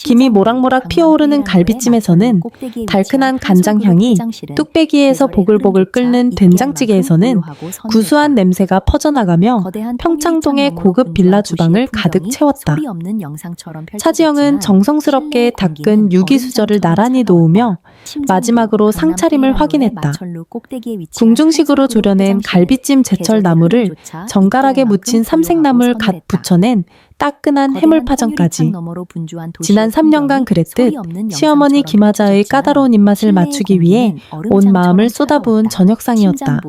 김이 모락모락 피어오르는 갈비찜에서는 달큰한 간장향이, 뚝배기에서 보글보글 끓는 된장찌개에서는 구수한 냄새가 퍼져나가며 평창동의 고급 빌라 주방을 가득 채웠다. 차지영은 정성스럽게 닦은 유기수저를 나란히 놓으며 마지막으로 상차림을 확인했다. 궁중식으로 조려낸 갈비찜 제철 나물을 정갈하게 묻힌 삼색나물 갓 부쳐낸 따끈한 해물파전까지. 지난 3년간 그랬듯 시어머니 김하자의 까다로운 입맛을 맞추기 위해 온 마음을 쏟아부은 저녁상이었다.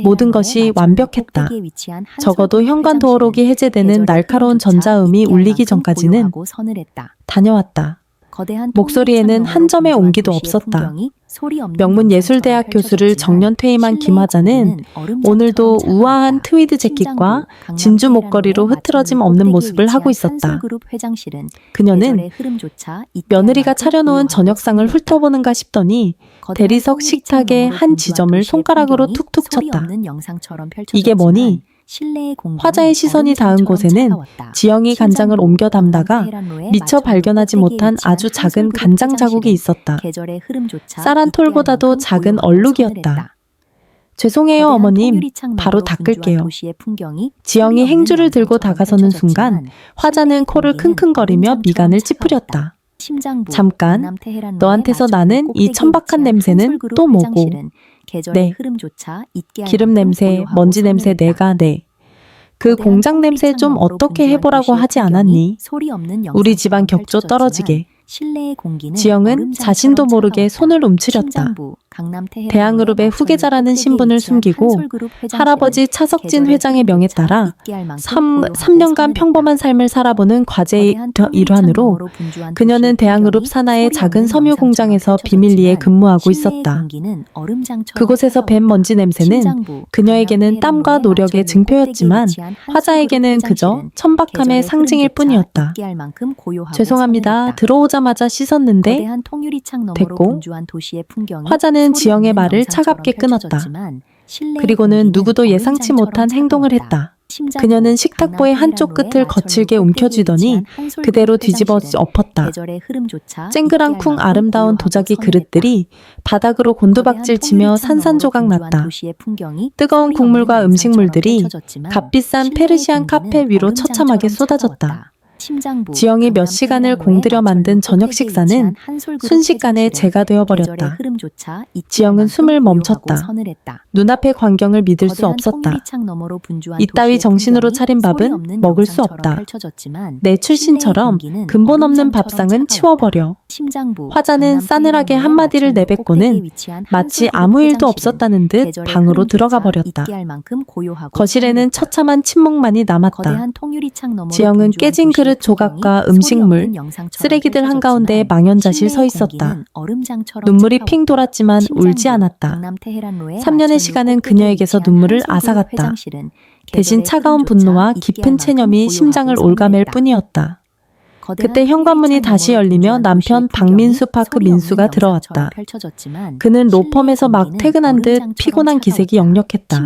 모든 것이 완벽했다. 적어도 현관 도어록이 해제되는 날카로운 전자음이 울리기 전까지는 다녀왔다. 목소리에는 한 점의 온기도 없었다. 명문예술대학 교수를 정년 퇴임한 김하자는 오늘도 우아한 트위드 재킷과 진주 목걸이로 흐트러짐 없는 모습을 하고 있었다. 그녀는 며느리가 차려놓은 저녁상을 훑어보는가 싶더니 대리석 식탁의 한 지점을 손가락으로 툭툭 쳤다. 이게 뭐니? 화자의 시선이 닿은 곳에는 지영이 간장을 옮겨 담다가 미처 발견하지 못한 아주 작은 간장 자국이 있었다. 쌀한 톨보다도 작은 얼룩이었다. 죄송해요, 어머님. 바로 닦을게요. 지영이 행주를 들고 다가서는 순간 화자는 코를 킁킁거리며 미간을 찌푸렸다. 잠깐, 너한테서 나는 이 천박한 냄새는 또 뭐고? 네, 기름 냄새, 먼지 냄새 내가 네. 그 공장 냄새 좀 어떻게 해보라고 하지 않았니? 우리 집안 격조 떨어지게. 지영은 자신도 모르게 손을 움츠렸다. 대한그룹의 후계자라는 신분을 숨기고 할아버지 차석진 회장의 명에 따라 3년간 평범한 삶을 살아보는 과제의 일환으로 그녀는 대한그룹 산하의 작은 섬유 공장에서 비밀리에 근무하고 있었다. 그곳에서 밴 먼지 냄새는 그녀에게는 땀과 노력의 증표였지만 화자에게는 그저 천박함의 상징일 뿐이었다. 죄송합니다. 들어오자마자 씻었는데 됐고. 화자는 지영의 말을 차갑게 끊었다. 그리고는 누구도 예상치 못한 행동을 했다. 그녀는 식탁보의 한쪽 끝을 거칠게 움켜쥐더니 그대로 뒤집어 엎었다. 쨍그랑쿵 아름다운 도자기 그릇들이 바닥으로 곤두박질 치며 산산조각 났다. 뜨거운 국물과 음식물들이 값비싼 페르시안 카페 위로 처참하게 쏟아졌다. 지영이 몇 시간을 공들여 만든 저녁 식사는 순식간에 재가 되어버렸다. 지영은 숨을 멈췄다. 눈앞의 광경을 믿을 수 없었다. 이따위 정신으로 차린 밥은 먹을 수 없다. 내 출신처럼 근본 없는 밥상은 치워버려. 화자는 싸늘하게 한마디를 내뱉고는 마치 아무 일도 없었다는 듯 방으로 들어가 버렸다. 거실에는 처참한 침묵만이 남았다. 지영은 깨진 그릇 조각과 음식물, 쓰레기들 한가운데 망연자실 서 있었다. 눈물이 핑 돌았지만 울지 않았다. 3년의 시간은 그녀에게서 눈물을 앗아갔다. 대신 차가운 분노와 깊은 체념이 심장을 올가맬 뿐이었다. 그때 현관문이 다시 열리며 남편 박민수 파크 민수가 들어왔다. 그는 로펌에서 막 퇴근한 듯 피곤한 기색이 역력했다.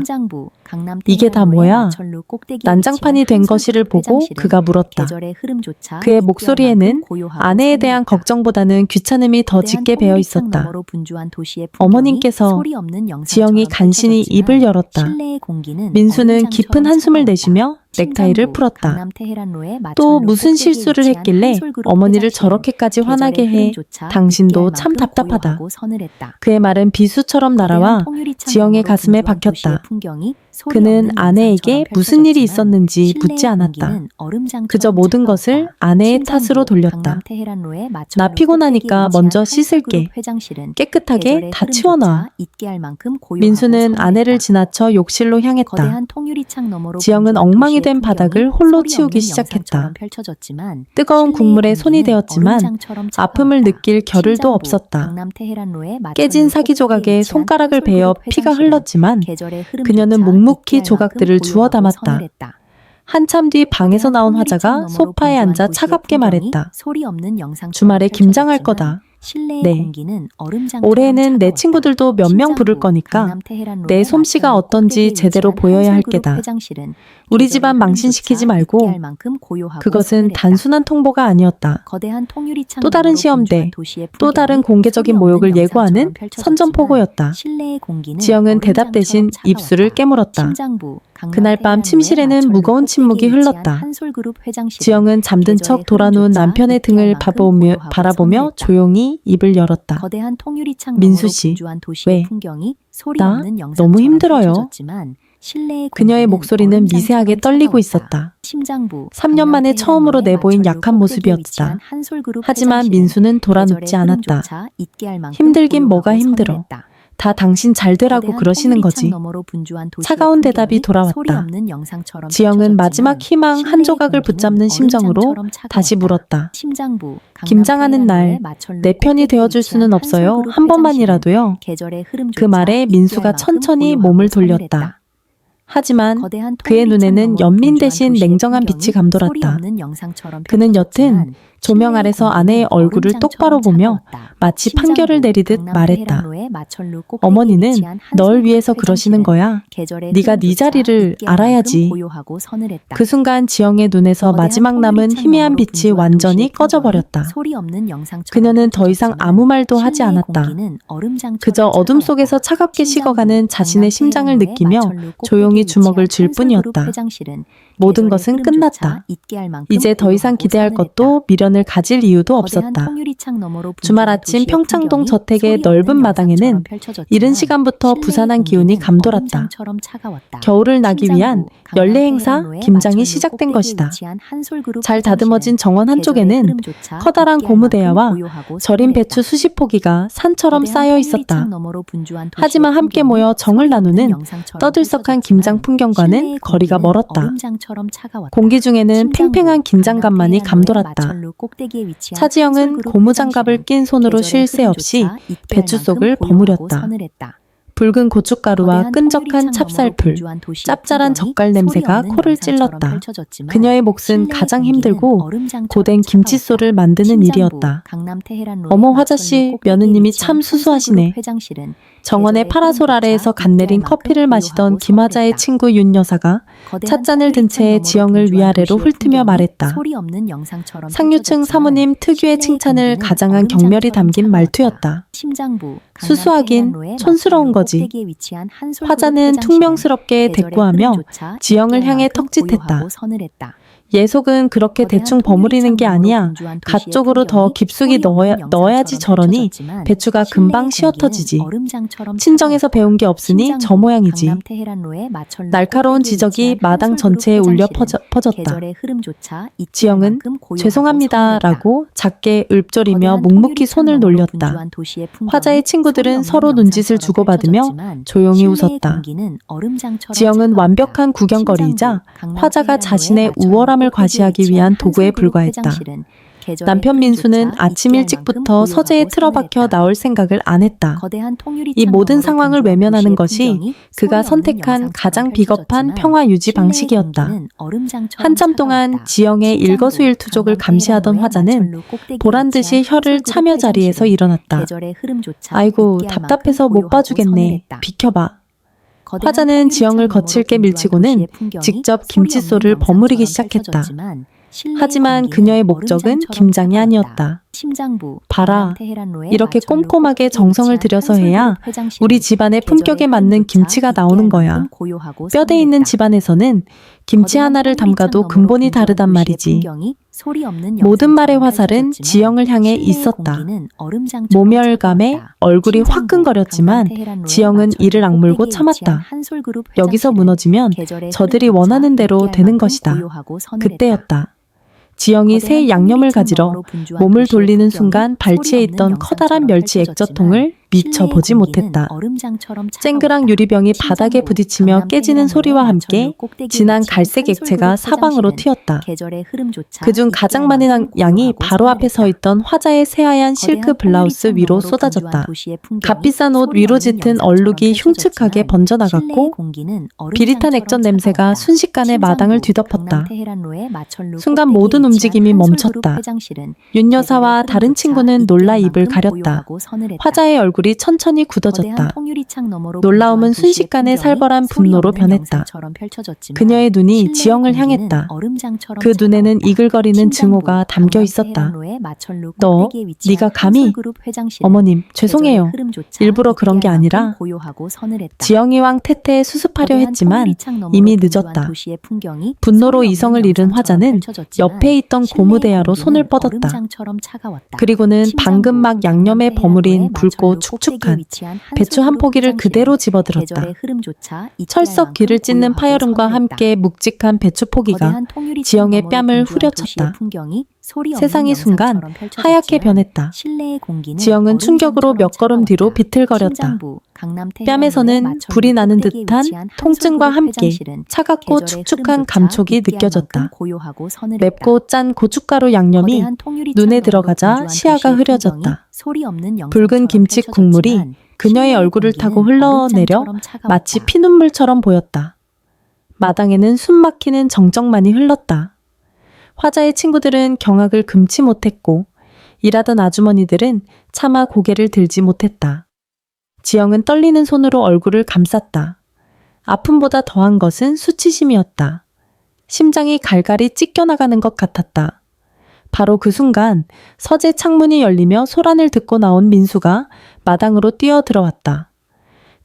이게 다 뭐야? 난장판이 된 거실을 보고 그가 물었다. 그의 목소리에는 아내에 대한 걱정보다는 귀찮음이 더 짙게 배어 있었다. 어머님께서. 지영이 간신히 입을 열었다. 민수는 깊은 한숨을 내쉬며 넥타이를 풀었다. 또 무슨 실수를 했길래 어머니를 저렇게까지 화나게 해. 당신도 참 답답하다. 그의 말은 비수처럼 날아와 지영의 가슴에 박혔다. 그는 아내에게 무슨 일이 있었는지 묻지 않았다. 그저 모든 것을 아내의 탓으로 돌렸다. 나 피곤하니까 먼저 씻을게. 깨끗하게 다 치워놔. 민수는 아내를 지나쳐 욕실로 향했다. 지영은 엉망이 된 바닥을 홀로 치우기 시작했다. 뜨거운 국물에 손이 대었지만 아픔을 느낄 겨를도 없었다. 깨진 사기 조각에 손가락을 베어 피가 흘렀지만 그녀는 묵묵히 조각들을 주워 담았다. 한참 뒤 방에서 나온 화자가 소파에 앉아 차갑게 말했다. 주말에 김장할 거다. 네. 올해는 내 친구들도 몇 명 부를 거니까 내 솜씨가 어떤지 제대로 보여야 할 게다. 우리 집안 망신시키지 말고. 그것은 단순한 통보가 아니었다. 또 다른 시험대, 또 다른 공개적인 모욕을 예고하는 선전포고였다. 지영은 대답 대신 입술을 깨물었다. 그날 밤 침실에는 무거운 침묵이 흘렀다. 지영은 잠든 척 돌아누운 남편의 등을 바라보며 조용히 입을 열었다. 민수 씨, 왜? 나 너무 힘들어요. 그녀의 목소리는 미세하게 떨리고 있었다. 3년 만에 처음으로 내보인 약한 모습이었다. 하지만 민수는 돌아눕지 않았다. 힘들긴 뭐가 힘들어. 다 당신 잘 되라고 그러시는 거지. 차가운 대답이 돌아왔다. 지영은 마지막 희망 한 조각을 붙잡는 심정으로 다시 물었다. 김장하는 날 내 편이 되어줄 수는 없어요. 한 번만이라도요. 그 말에 민수가 천천히 몸을 돌렸다. 하지만 그의 눈에는 연민 대신 냉정한 빛이 감돌았다. 그는 여튼 조명 아래서 아내의 얼굴을 똑바로 보며 마치 판결을 내리듯 말했다. 어머니는 널 위해서 그러시는 거야. 네가 네 자리를 알아야지. 그 순간 지영의 눈에서 마지막 남은 희미한 빛이 완전히 꺼져버렸다. 그녀는 더 이상 아무 말도 하지 않았다. 그저 어둠 속에서 차갑게 식어가는 자신의 심장을 느끼며 조용히 주먹을 쥘 뿐이었다. 모든 것은 끝났다. 이제 더 이상 기대할 것도 미련을 가질 이유도 없었다. 주말 아침 평창동 저택의 넓은 마당에는 이른 시간부터 부산한 기운이 감돌았다. 겨울을 나기 위한 연례 행사 김장이 시작된 것이다. 잘 다듬어진 정원 한쪽에는 커다란 고무대야와 절인 배추 수십 포기가 산처럼 쌓여 있었다. 하지만 함께 모여 정을 나누는 떠들썩한 김장 풍경과는 거리가 멀었다. 공기 중에는 팽팽한 긴장감만이 감돌았다. 차지영은 고무장갑을 낀 손으로 쉴 새 없이 배추 속을 버무렸다. 붉은 고춧가루와 끈적한 찹쌀풀, 짭짤한 젓갈 냄새가 코를 찔렀다. 그녀의 몫은 가장 힘들고 고된 김칫솔을 만드는 일이었다. 어머 화자씨, 며느님이 참 수수하시네. 정원의 파라솔 아래에서 갓 내린 커피를 마시던 김화자의 친구 윤 여사가 찻잔을 든 채 지영을 위아래로 훑으며 말했다. 상류층 사모님 특유의 칭찬을 가장한 경멸이 담긴 말투였다. 수수하긴 촌스러운 거지. 화자는 퉁명스럽게 대꾸하며 지영을 향해 턱짓했다. 예속은 그렇게 대충 버무리는 게 아니야. 갓 쪽으로 더 깊숙이 넣어야지 저러니 배추가 금방 쉬어터지지. 친정에서 배운 게 없으니 저 모양이지. 날카로운 지적이 마당 전체에 울려 퍼졌다. 지영은 죄송합니다 라고 작게 읊조리며 묵묵히 손을 놀렸다. 화자의 친구들은 서로 눈짓을 주고받으며 조용히 웃었다. 지영은 완벽한 구경거리이자 화자가 자신의 우월함을 과시하기 위한 도구에 불과했다. 남편 민수는 아침 일찍부터 서재에 틀어박혀 나올 생각을 안 했다. 이 모든 상황을 외면하는 것이 그가 선택한 가장 비겁한 평화 유지 방식이었다. 한참 동안 지영의 일거수일투족을 감시하던 화자는 보란듯이 혀를 차며 자리에서 일어났다. 아이고 답답해서 못 봐주겠네. 비켜봐. 화자는 지영을 거칠게 밀치고는 직접 김칫솔을 버무리기 시작했다. 하지만 그녀의 목적은 김장이 아니었다. 봐라, 이렇게 꼼꼼하게 정성을 들여서 해야 우리 집안의 품격에 맞는 김치가 나오는 거야. 뼈대 있는 집안에서는 김치 하나를 담가도 근본이 다르단 말이지. 모든 말의 화살은 지영을 향해 있었다. 모멸감에 얼굴이 화끈거렸지만 지영은 이를 악물고 참았다. 여기서 무너지면 저들이 원하는 대로 되는 것이다. 그때였다. 지영이 새 양념을 가지러 몸을 돌리는 순간 발치에 있던 커다란 멸치 액젓통을 미처 보지 못했다. 쨍그랑 유리병이 바닥에 부딪히며 깨지는 소리와 함께 진한 갈색 액체가 사방으로 튀었다. 그중 가장 많은 양이 바로 앞에 서 있던 화자의 새하얀 실크 블라우스 위로 쏟아졌다. 값비싼 옷 위로 짙은 얼룩이 흉측하게 번져나갔고 비릿한 액젓 냄새가 순식간에 마당을 뒤덮었다. 순간 모든 움직임이 멈췄다. 윤 여사와 다른 친구는 놀라 입을 가렸다. 화자의 얼굴이 천천히 굳어졌다. 놀라움은 순식간에 살벌한 분노로 변했다. 그녀의 눈이 지영을 향했다. 그 눈에는 이글거리는 증오가 담겨 있었다. 네가 감히? 어머님, 죄송해요. 일부러 그런 게 아니라. 지영이 왕 태태에 수습하려 했지만 이미 늦었다. 분노로 이성을 잃은 화자는 옆에 있던 고무대야로 손을 뻗었다. 그리고는 방금 막 양념에 버무린 붉고 축축한 배추 한 포기를 그대로 집어들었다. 철썩 귀를 찢는 파열음과 함께 묵직한 배추 포기가 지영의 뺨을 후려쳤다. 세상이 순간 하얗게 변했다. 지영은 충격으로 몇 걸음 뒤로 비틀거렸다. 뺨에서는 불이 나는 듯한 통증과 함께 차갑고 축축한 감촉이 느껴졌다. 맵고 짠 고춧가루 양념이 눈에 들어가자 시야가 흐려졌다. 붉은 김치 국물이 그녀의 얼굴을 타고 흘러내려 마치 피눈물처럼 보였다. 마당에는 숨 막히는 정적만이 흘렀다. 화자의 친구들은 경악을 금치 못했고 일하던 아주머니들은 차마 고개를 들지 못했다. 지영은 떨리는 손으로 얼굴을 감쌌다. 아픔보다 더한 것은 수치심이었다. 심장이 갈갈이 찢겨나가는 것 같았다. 바로 그 순간 서재 창문이 열리며 소란을 듣고 나온 민수가 마당으로 뛰어 들어왔다.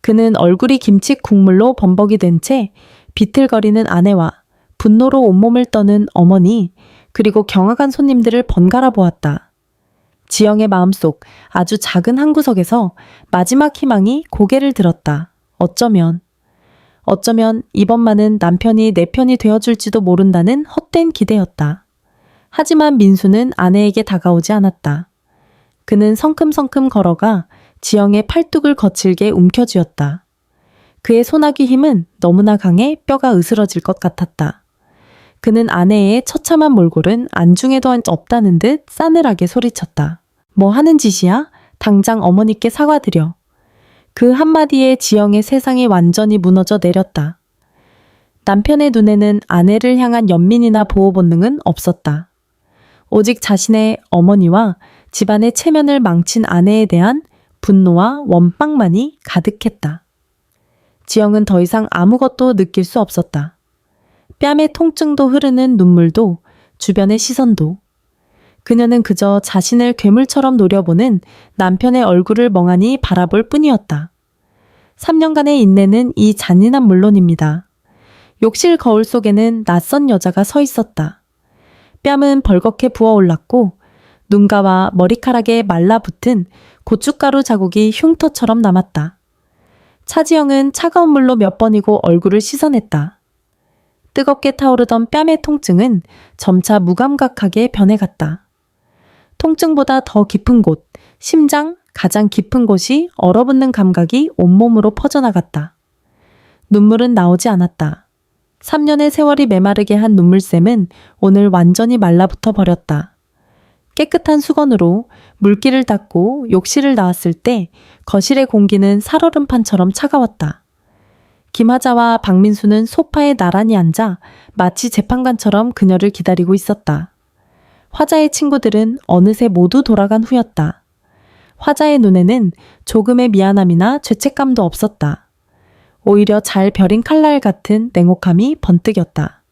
그는 얼굴이 김치 국물로 범벅이 된 채 비틀거리는 아내와 분노로 온몸을 떠는 어머니, 그리고 경악한 손님들을 번갈아 보았다. 지영의 마음속 아주 작은 한 구석에서 마지막 희망이 고개를 들었다. 어쩌면 이번만은 남편이 내 편이 되어줄지도 모른다는 헛된 기대였다. 하지만 민수는 아내에게 다가오지 않았다. 그는 성큼성큼 걸어가 지영의 팔뚝을 거칠게 움켜쥐었다. 그의 소나기 힘은 너무나 강해 뼈가 으스러질 것 같았다. 그는 아내의 처참한 몰골은 안중에도 없다는 듯 싸늘하게 소리쳤다. 뭐 하는 짓이야? 당장 어머니께 사과드려. 그 한마디에 지영의 세상이 완전히 무너져 내렸다. 남편의 눈에는 아내를 향한 연민이나 보호 본능은 없었다. 오직 자신의 어머니와 집안의 체면을 망친 아내에 대한 분노와 원망만이 가득했다. 지영은 더 이상 아무것도 느낄 수 없었다. 뺨의 통증도 흐르는 눈물도 주변의 시선도. 그녀는 그저 자신을 괴물처럼 노려보는 남편의 얼굴을 멍하니 바라볼 뿐이었다. 3년간의 인내는 이 잔인한 물론입니다. 욕실 거울 속에는 낯선 여자가 서 있었다. 뺨은 벌겋게 부어올랐고 눈가와 머리카락에 말라붙은 고춧가루 자국이 흉터처럼 남았다. 차지영은 차가운 물로 몇 번이고 얼굴을 씻어냈다. 뜨겁게 타오르던 뺨의 통증은 점차 무감각하게 변해갔다. 통증보다 더 깊은 곳, 심장 가장 깊은 곳이 얼어붙는 감각이 온몸으로 퍼져나갔다. 눈물은 나오지 않았다. 3년의 세월이 메마르게 한 눈물샘은 오늘 완전히 말라붙어 버렸다. 깨끗한 수건으로 물기를 닦고 욕실을 나왔을 때 거실의 공기는 살얼음판처럼 차가웠다. 김하자와 박민수는 소파에 나란히 앉아 마치 재판관처럼 그녀를 기다리고 있었다. 화자의 친구들은 어느새 모두 돌아간 후였다. 화자의 눈에는 조금의 미안함이나 죄책감도 없었다. 오히려 잘 벼린 칼날 같은 냉혹함이 번뜩였다.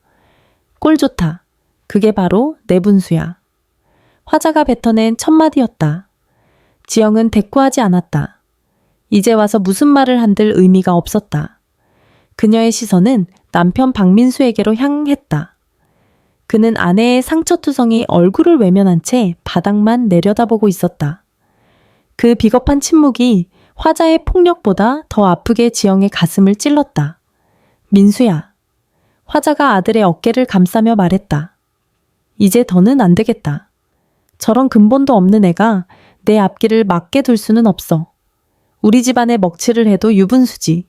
꼴 좋다. 그게 바로 내 분수야. 화자가 뱉어낸 첫 마디였다. 지영은 대꾸하지 않았다. 이제 와서 무슨 말을 한들 의미가 없었다. 그녀의 시선은 남편 박민수에게로 향했다. 그는 아내의 상처투성이 얼굴을 외면한 채 바닥만 내려다보고 있었다. 그 비겁한 침묵이 화자의 폭력보다 더 아프게 지영의 가슴을 찔렀다. 민수야. 화자가 아들의 어깨를 감싸며 말했다. 이제 더는 안 되겠다. 저런 근본도 없는 애가 내 앞길을 막게 둘 수는 없어. 우리 집안에 먹칠을 해도 유분수지.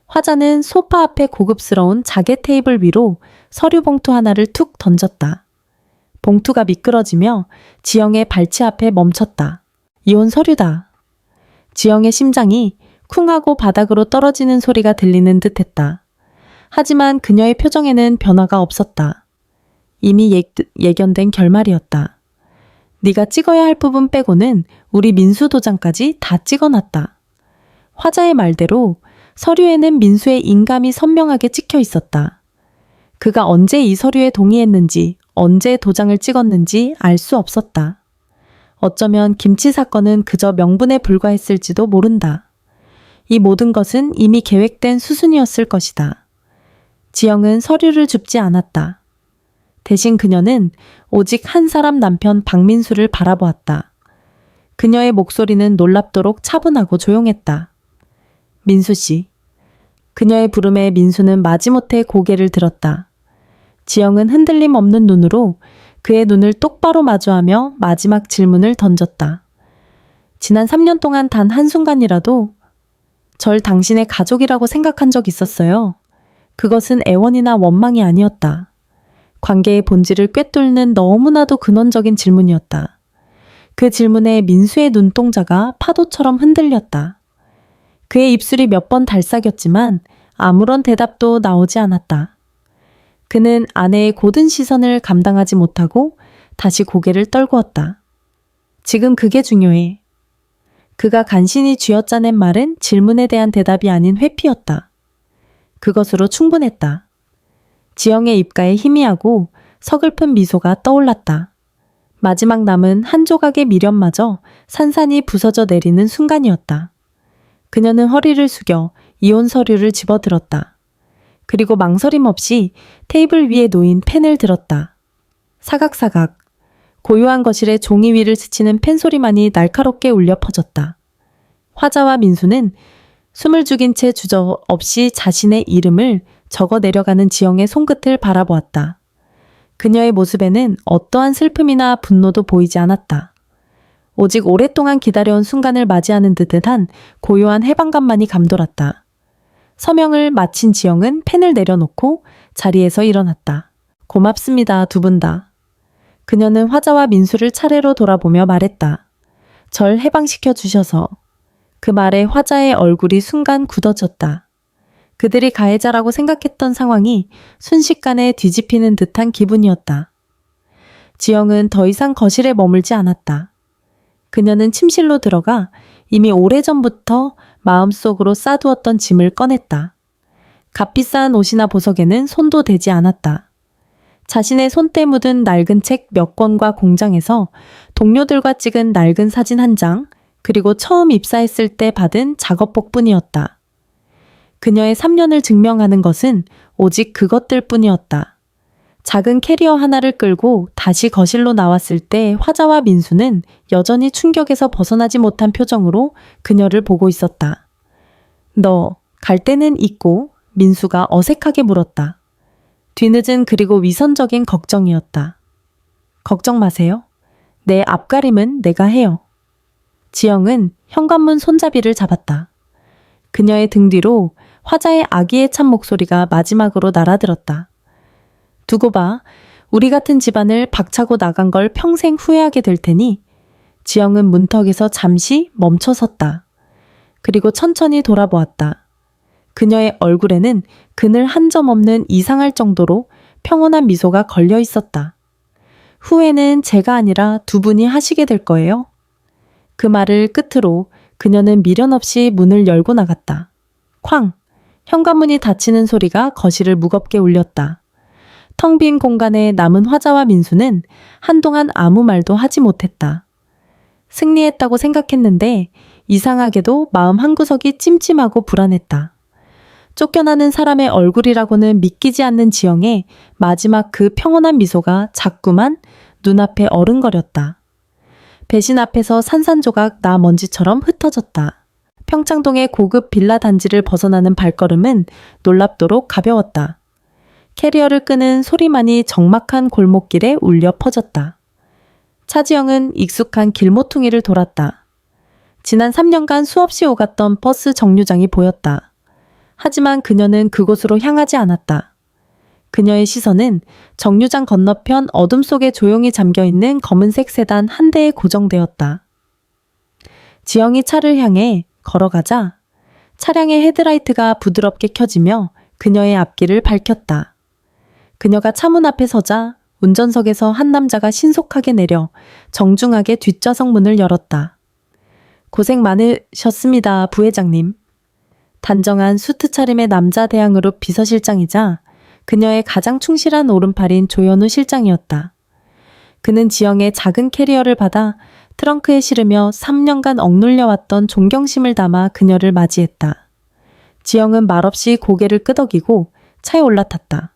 화자는 소파 앞에 고급스러운 자개 테이블 위로 서류 봉투 하나를 툭 던졌다. 봉투가 미끄러지며 지영의 발치 앞에 멈췄다. 이혼 서류다. 지영의 심장이 쿵 하고 바닥으로 떨어지는 소리가 들리는 듯했다. 하지만 그녀의 표정에는 변화가 없었다. 이미 예견된 결말이었다. 네가 찍어야 할 부분 빼고는 우리 민수 도장까지 다 찍어놨다. 화자의 말대로 서류에는 민수의 인감이 선명하게 찍혀 있었다. 그가 언제 이 서류에 동의했는지, 언제 도장을 찍었는지 알 수 없었다. 어쩌면 김치 사건은 그저 명분에 불과했을지도 모른다. 이 모든 것은 이미 계획된 수순이었을 것이다. 지영은 서류를 줍지 않았다. 대신 그녀는 오직 한 사람 남편 박민수를 바라보았다. 그녀의 목소리는 놀랍도록 차분하고 조용했다. 민수 씨. 그녀의 부름에 민수는 마지못해 고개를 들었다. 지영은 흔들림 없는 눈으로 그의 눈을 똑바로 마주하며 마지막 질문을 던졌다. 지난 3년 동안 단 한순간이라도 절 당신의 가족이라고 생각한 적 있었어요. 그것은 애원이나 원망이 아니었다. 관계의 본질을 꿰뚫는 너무나도 근원적인 질문이었다. 그 질문에 민수의 눈동자가 파도처럼 흔들렸다. 그의 입술이 몇 번 달싹였지만 아무런 대답도 나오지 않았다. 그는 아내의 고든 시선을 감당하지 못하고 다시 고개를 떨구었다. 지금 그게 중요해. 그가 간신히 쥐어짜낸 말은 질문에 대한 대답이 아닌 회피였다. 그것으로 충분했다. 지영의 입가에 희미하고 서글픈 미소가 떠올랐다. 마지막 남은 한 조각의 미련마저 산산이 부서져 내리는 순간이었다. 그녀는 허리를 숙여 이혼 서류를 집어들었다. 그리고 망설임 없이 테이블 위에 놓인 펜을 들었다. 사각사각, 고요한 거실에 종이 위를 스치는 펜 소리만이 날카롭게 울려 퍼졌다. 화자와 민수는 숨을 죽인 채 주저없이 자신의 이름을 적어 내려가는 지영의 손끝을 바라보았다. 그녀의 모습에는 어떠한 슬픔이나 분노도 보이지 않았다. 오직 오랫동안 기다려온 순간을 맞이하는 듯한 고요한 해방감만이 감돌았다. 서명을 마친 지영은 펜을 내려놓고 자리에서 일어났다. 고맙습니다, 두 분 다. 그녀는 화자와 민수를 차례로 돌아보며 말했다. 절 해방시켜 주셔서. 그 말에 화자의 얼굴이 순간 굳어졌다. 그들이 가해자라고 생각했던 상황이 순식간에 뒤집히는 듯한 기분이었다. 지영은 더 이상 거실에 머물지 않았다. 그녀는 침실로 들어가 이미 오래전부터 마음속으로 싸두었던 짐을 꺼냈다. 값비싼 옷이나 보석에는 손도 대지 않았다. 자신의 손때 묻은 낡은 책 몇 권과 공장에서 동료들과 찍은 낡은 사진 한 장, 그리고 처음 입사했을 때 받은 작업복뿐이었다. 그녀의 3년을 증명하는 것은 오직 그것들 뿐이었다. 작은 캐리어 하나를 끌고 다시 거실로 나왔을 때 화자와 민수는 여전히 충격에서 벗어나지 못한 표정으로 그녀를 보고 있었다. 너, 갈 때는 있고? 민수가 어색하게 물었다. 뒤늦은 그리고 위선적인 걱정이었다. 걱정 마세요. 내 앞가림은 내가 해요. 지영은 현관문 손잡이를 잡았다. 그녀의 등 뒤로 화자의 아기의 찬 목소리가 마지막으로 날아들었다. 두고 봐. 우리 같은 집안을 박차고 나간 걸 평생 후회하게 될 테니. 지영은 문턱에서 잠시 멈춰섰다. 그리고 천천히 돌아보았다. 그녀의 얼굴에는 그늘 한 점 없는 이상할 정도로 평온한 미소가 걸려 있었다. 후회는 제가 아니라 두 분이 하시게 될 거예요. 그 말을 끝으로 그녀는 미련 없이 문을 열고 나갔다. 쾅! 현관문이 닫히는 소리가 거실을 무겁게 울렸다. 텅 빈 공간에 남은 화자와 민수는 한동안 아무 말도 하지 못했다. 승리했다고 생각했는데 이상하게도 마음 한구석이 찜찜하고 불안했다. 쫓겨나는 사람의 얼굴이라고는 믿기지 않는 지영의 마지막 그 평온한 미소가 자꾸만 눈앞에 어른거렸다. 배신 앞에서 산산조각 나먼지처럼 흩어졌다. 평창동의 고급 빌라 단지를 벗어나는 발걸음은 놀랍도록 가벼웠다. 캐리어를 끄는 소리만이 적막한 골목길에 울려 퍼졌다. 차지영은 익숙한 길모퉁이를 돌았다. 지난 3년간 수없이 오갔던 버스 정류장이 보였다. 하지만 그녀는 그곳으로 향하지 않았다. 그녀의 시선은 정류장 건너편 어둠 속에 조용히 잠겨있는 검은색 세단 한 대에 고정되었다. 지영이 차를 향해 걸어가자 차량의 헤드라이트가 부드럽게 켜지며 그녀의 앞길을 밝혔다. 그녀가 차문 앞에 서자 운전석에서 한 남자가 신속하게 내려 정중하게 뒷좌석 문을 열었다. 고생 많으셨습니다, 부회장님. 단정한 수트 차림의 남자 대항그룹 비서실장이자 그녀의 가장 충실한 오른팔인 조현우 실장이었다. 그는 지영의 작은 캐리어를 받아 트렁크에 실으며 3년간 억눌려왔던 존경심을 담아 그녀를 맞이했다. 지영은 말없이 고개를 끄덕이고 차에 올라탔다.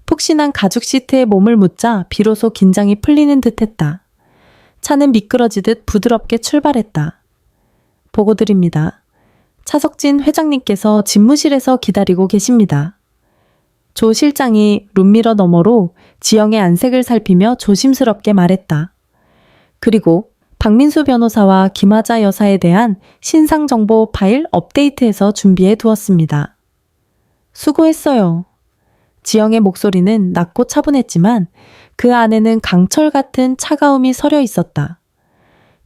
푹신한 가죽 시트에 몸을 묻자 비로소 긴장이 풀리는 듯했다. 차는 미끄러지듯 부드럽게 출발했다. 보고 드립니다. 차석진 회장님께서 집무실에서 기다리고 계십니다. 조 실장이 룸미러 너머로 지영의 안색을 살피며 조심스럽게 말했다. 그리고 박민수 변호사와 김하자 여사에 대한 신상정보 파일 업데이트해서 준비해 두었습니다. 수고했어요. 지영의 목소리는 낮고 차분했지만 그 안에는 강철 같은 차가움이 서려 있었다.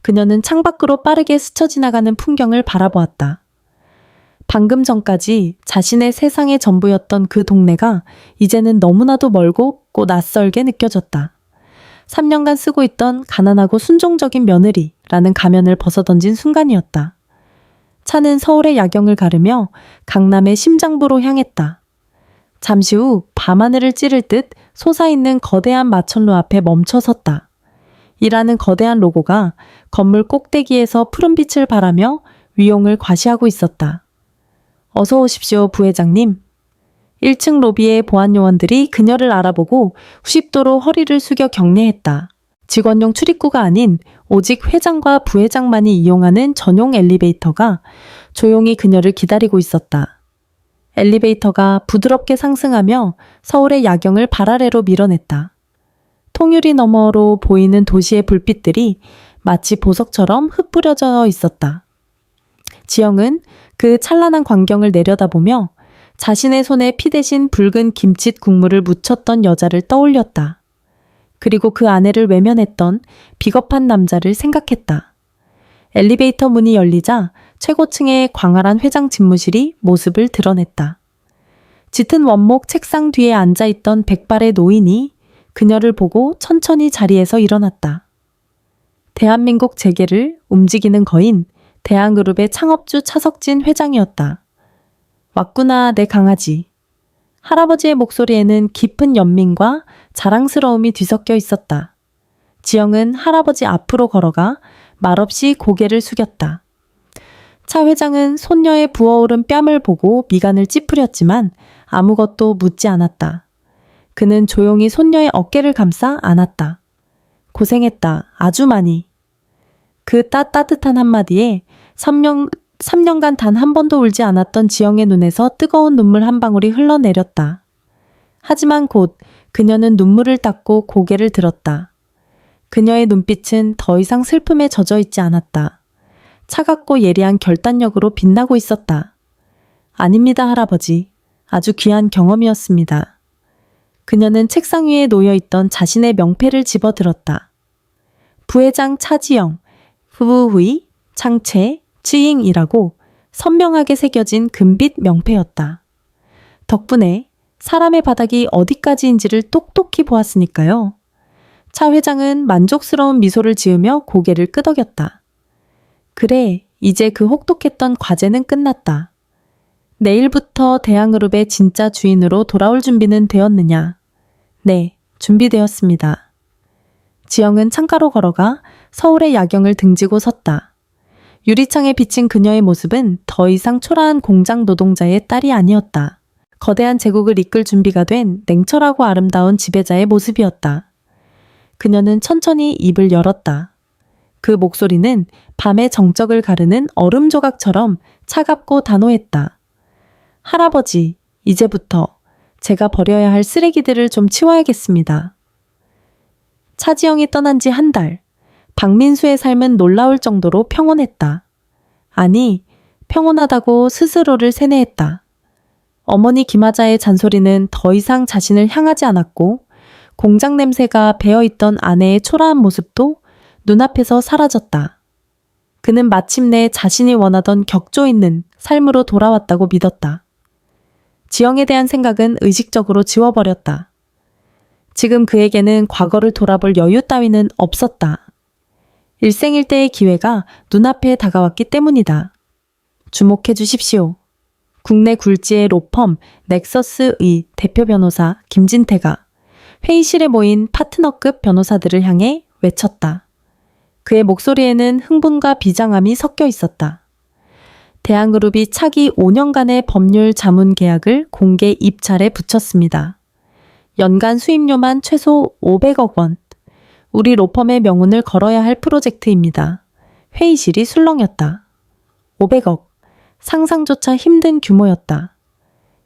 그녀는 창밖으로 빠르게 스쳐 지나가는 풍경을 바라보았다. 방금 전까지 자신의 세상의 전부였던 그 동네가 이제는 너무나도 멀고 낯설게 느껴졌다. 3년간 쓰고 있던 가난하고 순종적인 며느리라는 가면을 벗어던진 순간이었다. 차는 서울의 야경을 가르며 강남의 심장부로 향했다. 잠시 후 밤하늘을 찌를 듯 솟아있는 거대한 마천루 앞에 멈춰섰다. 이라는 거대한 로고가 건물 꼭대기에서 푸른빛을 발하며 위용을 과시하고 있었다. 어서 오십시오, 부회장님. 1층 로비의 보안 요원들이 그녀를 알아보고 90도로 허리를 숙여 경례했다. 직원용 출입구가 아닌 오직 회장과 부회장만이 이용하는 전용 엘리베이터가 조용히 그녀를 기다리고 있었다. 엘리베이터가 부드럽게 상승하며 서울의 야경을 발 아래로 밀어냈다. 통유리 너머로 보이는 도시의 불빛들이 마치 보석처럼 흩뿌려져 있었다. 지영은 그 찬란한 광경을 내려다보며 자신의 손에 피 대신 붉은 김칫 국물을 묻혔던 여자를 떠올렸다. 그리고 그 아내를 외면했던 비겁한 남자를 생각했다. 엘리베이터 문이 열리자 최고층의 광활한 회장 집무실이 모습을 드러냈다. 짙은 원목 책상 뒤에 앉아있던 백발의 노인이 그녀를 보고 천천히 자리에서 일어났다. 대한민국 재계를 움직이는 거인 대한그룹의 창업주 차석진 회장이었다. 왔구나, 내 강아지. 할아버지의 목소리에는 깊은 연민과 자랑스러움이 뒤섞여 있었다. 지영은 할아버지 앞으로 걸어가 말없이 고개를 숙였다. 차 회장은 손녀의 부어오른 뺨을 보고 미간을 찌푸렸지만 아무것도 묻지 않았다. 그는 조용히 손녀의 어깨를 감싸 안았다. 고생했다. 아주 많이. 그 따뜻한 한마디에 3년간 단 한 번도 울지 않았던 지영의 눈에서 뜨거운 눈물 한 방울이 흘러내렸다. 하지만 곧 그녀는 눈물을 닦고 고개를 들었다. 그녀의 눈빛은 더 이상 슬픔에 젖어 있지 않았다. 차갑고 예리한 결단력으로 빛나고 있었다. 아닙니다, 할아버지. 아주 귀한 경험이었습니다. 그녀는 책상 위에 놓여있던 자신의 명패를 집어들었다. 부회장 차지영, 후후이, 창채, 쯔잉이라고 선명하게 새겨진 금빛 명패였다. 덕분에 사람의 바닥이 어디까지인지를 똑똑히 보았으니까요. 차 회장은 만족스러운 미소를 지으며 고개를 끄덕였다. 그래, 이제 그 혹독했던 과제는 끝났다. 내일부터 대한그룹의 진짜 주인으로 돌아올 준비는 되었느냐? 네, 준비되었습니다. 지영은 창가로 걸어가 서울의 야경을 등지고 섰다. 유리창에 비친 그녀의 모습은 더 이상 초라한 공장 노동자의 딸이 아니었다. 거대한 제국을 이끌 준비가 된 냉철하고 아름다운 지배자의 모습이었다. 그녀는 천천히 입을 열었다. 그 목소리는 밤의 정적을 가르는 얼음 조각처럼 차갑고 단호했다. 할아버지, 이제부터 제가 버려야 할 쓰레기들을 좀 치워야겠습니다. 차지영이 떠난 지 한 달. 박민수의 삶은 놀라울 정도로 평온했다. 아니, 평온하다고 스스로를 세뇌했다. 어머니 김하자의 잔소리는 더 이상 자신을 향하지 않았고 공장 냄새가 배어있던 아내의 초라한 모습도 눈앞에서 사라졌다. 그는 마침내 자신이 원하던 격조 있는 삶으로 돌아왔다고 믿었다. 지영에 대한 생각은 의식적으로 지워버렸다. 지금 그에게는 과거를 돌아볼 여유 따위는 없었다. 일생일대의 기회가 눈앞에 다가왔기 때문이다. 주목해 주십시오. 국내 굴지의 로펌 넥서스의 대표 변호사 김진태가 회의실에 모인 파트너급 변호사들을 향해 외쳤다. 그의 목소리에는 흥분과 비장함이 섞여 있었다. 대한그룹이 차기 5년간의 법률 자문 계약을 공개 입찰에 붙였습니다. 연간 수임료만 최소 500억 원. 우리 로펌의 명운을 걸어야 할 프로젝트입니다. 회의실이 술렁였다. 500억. 상상조차 힘든 규모였다.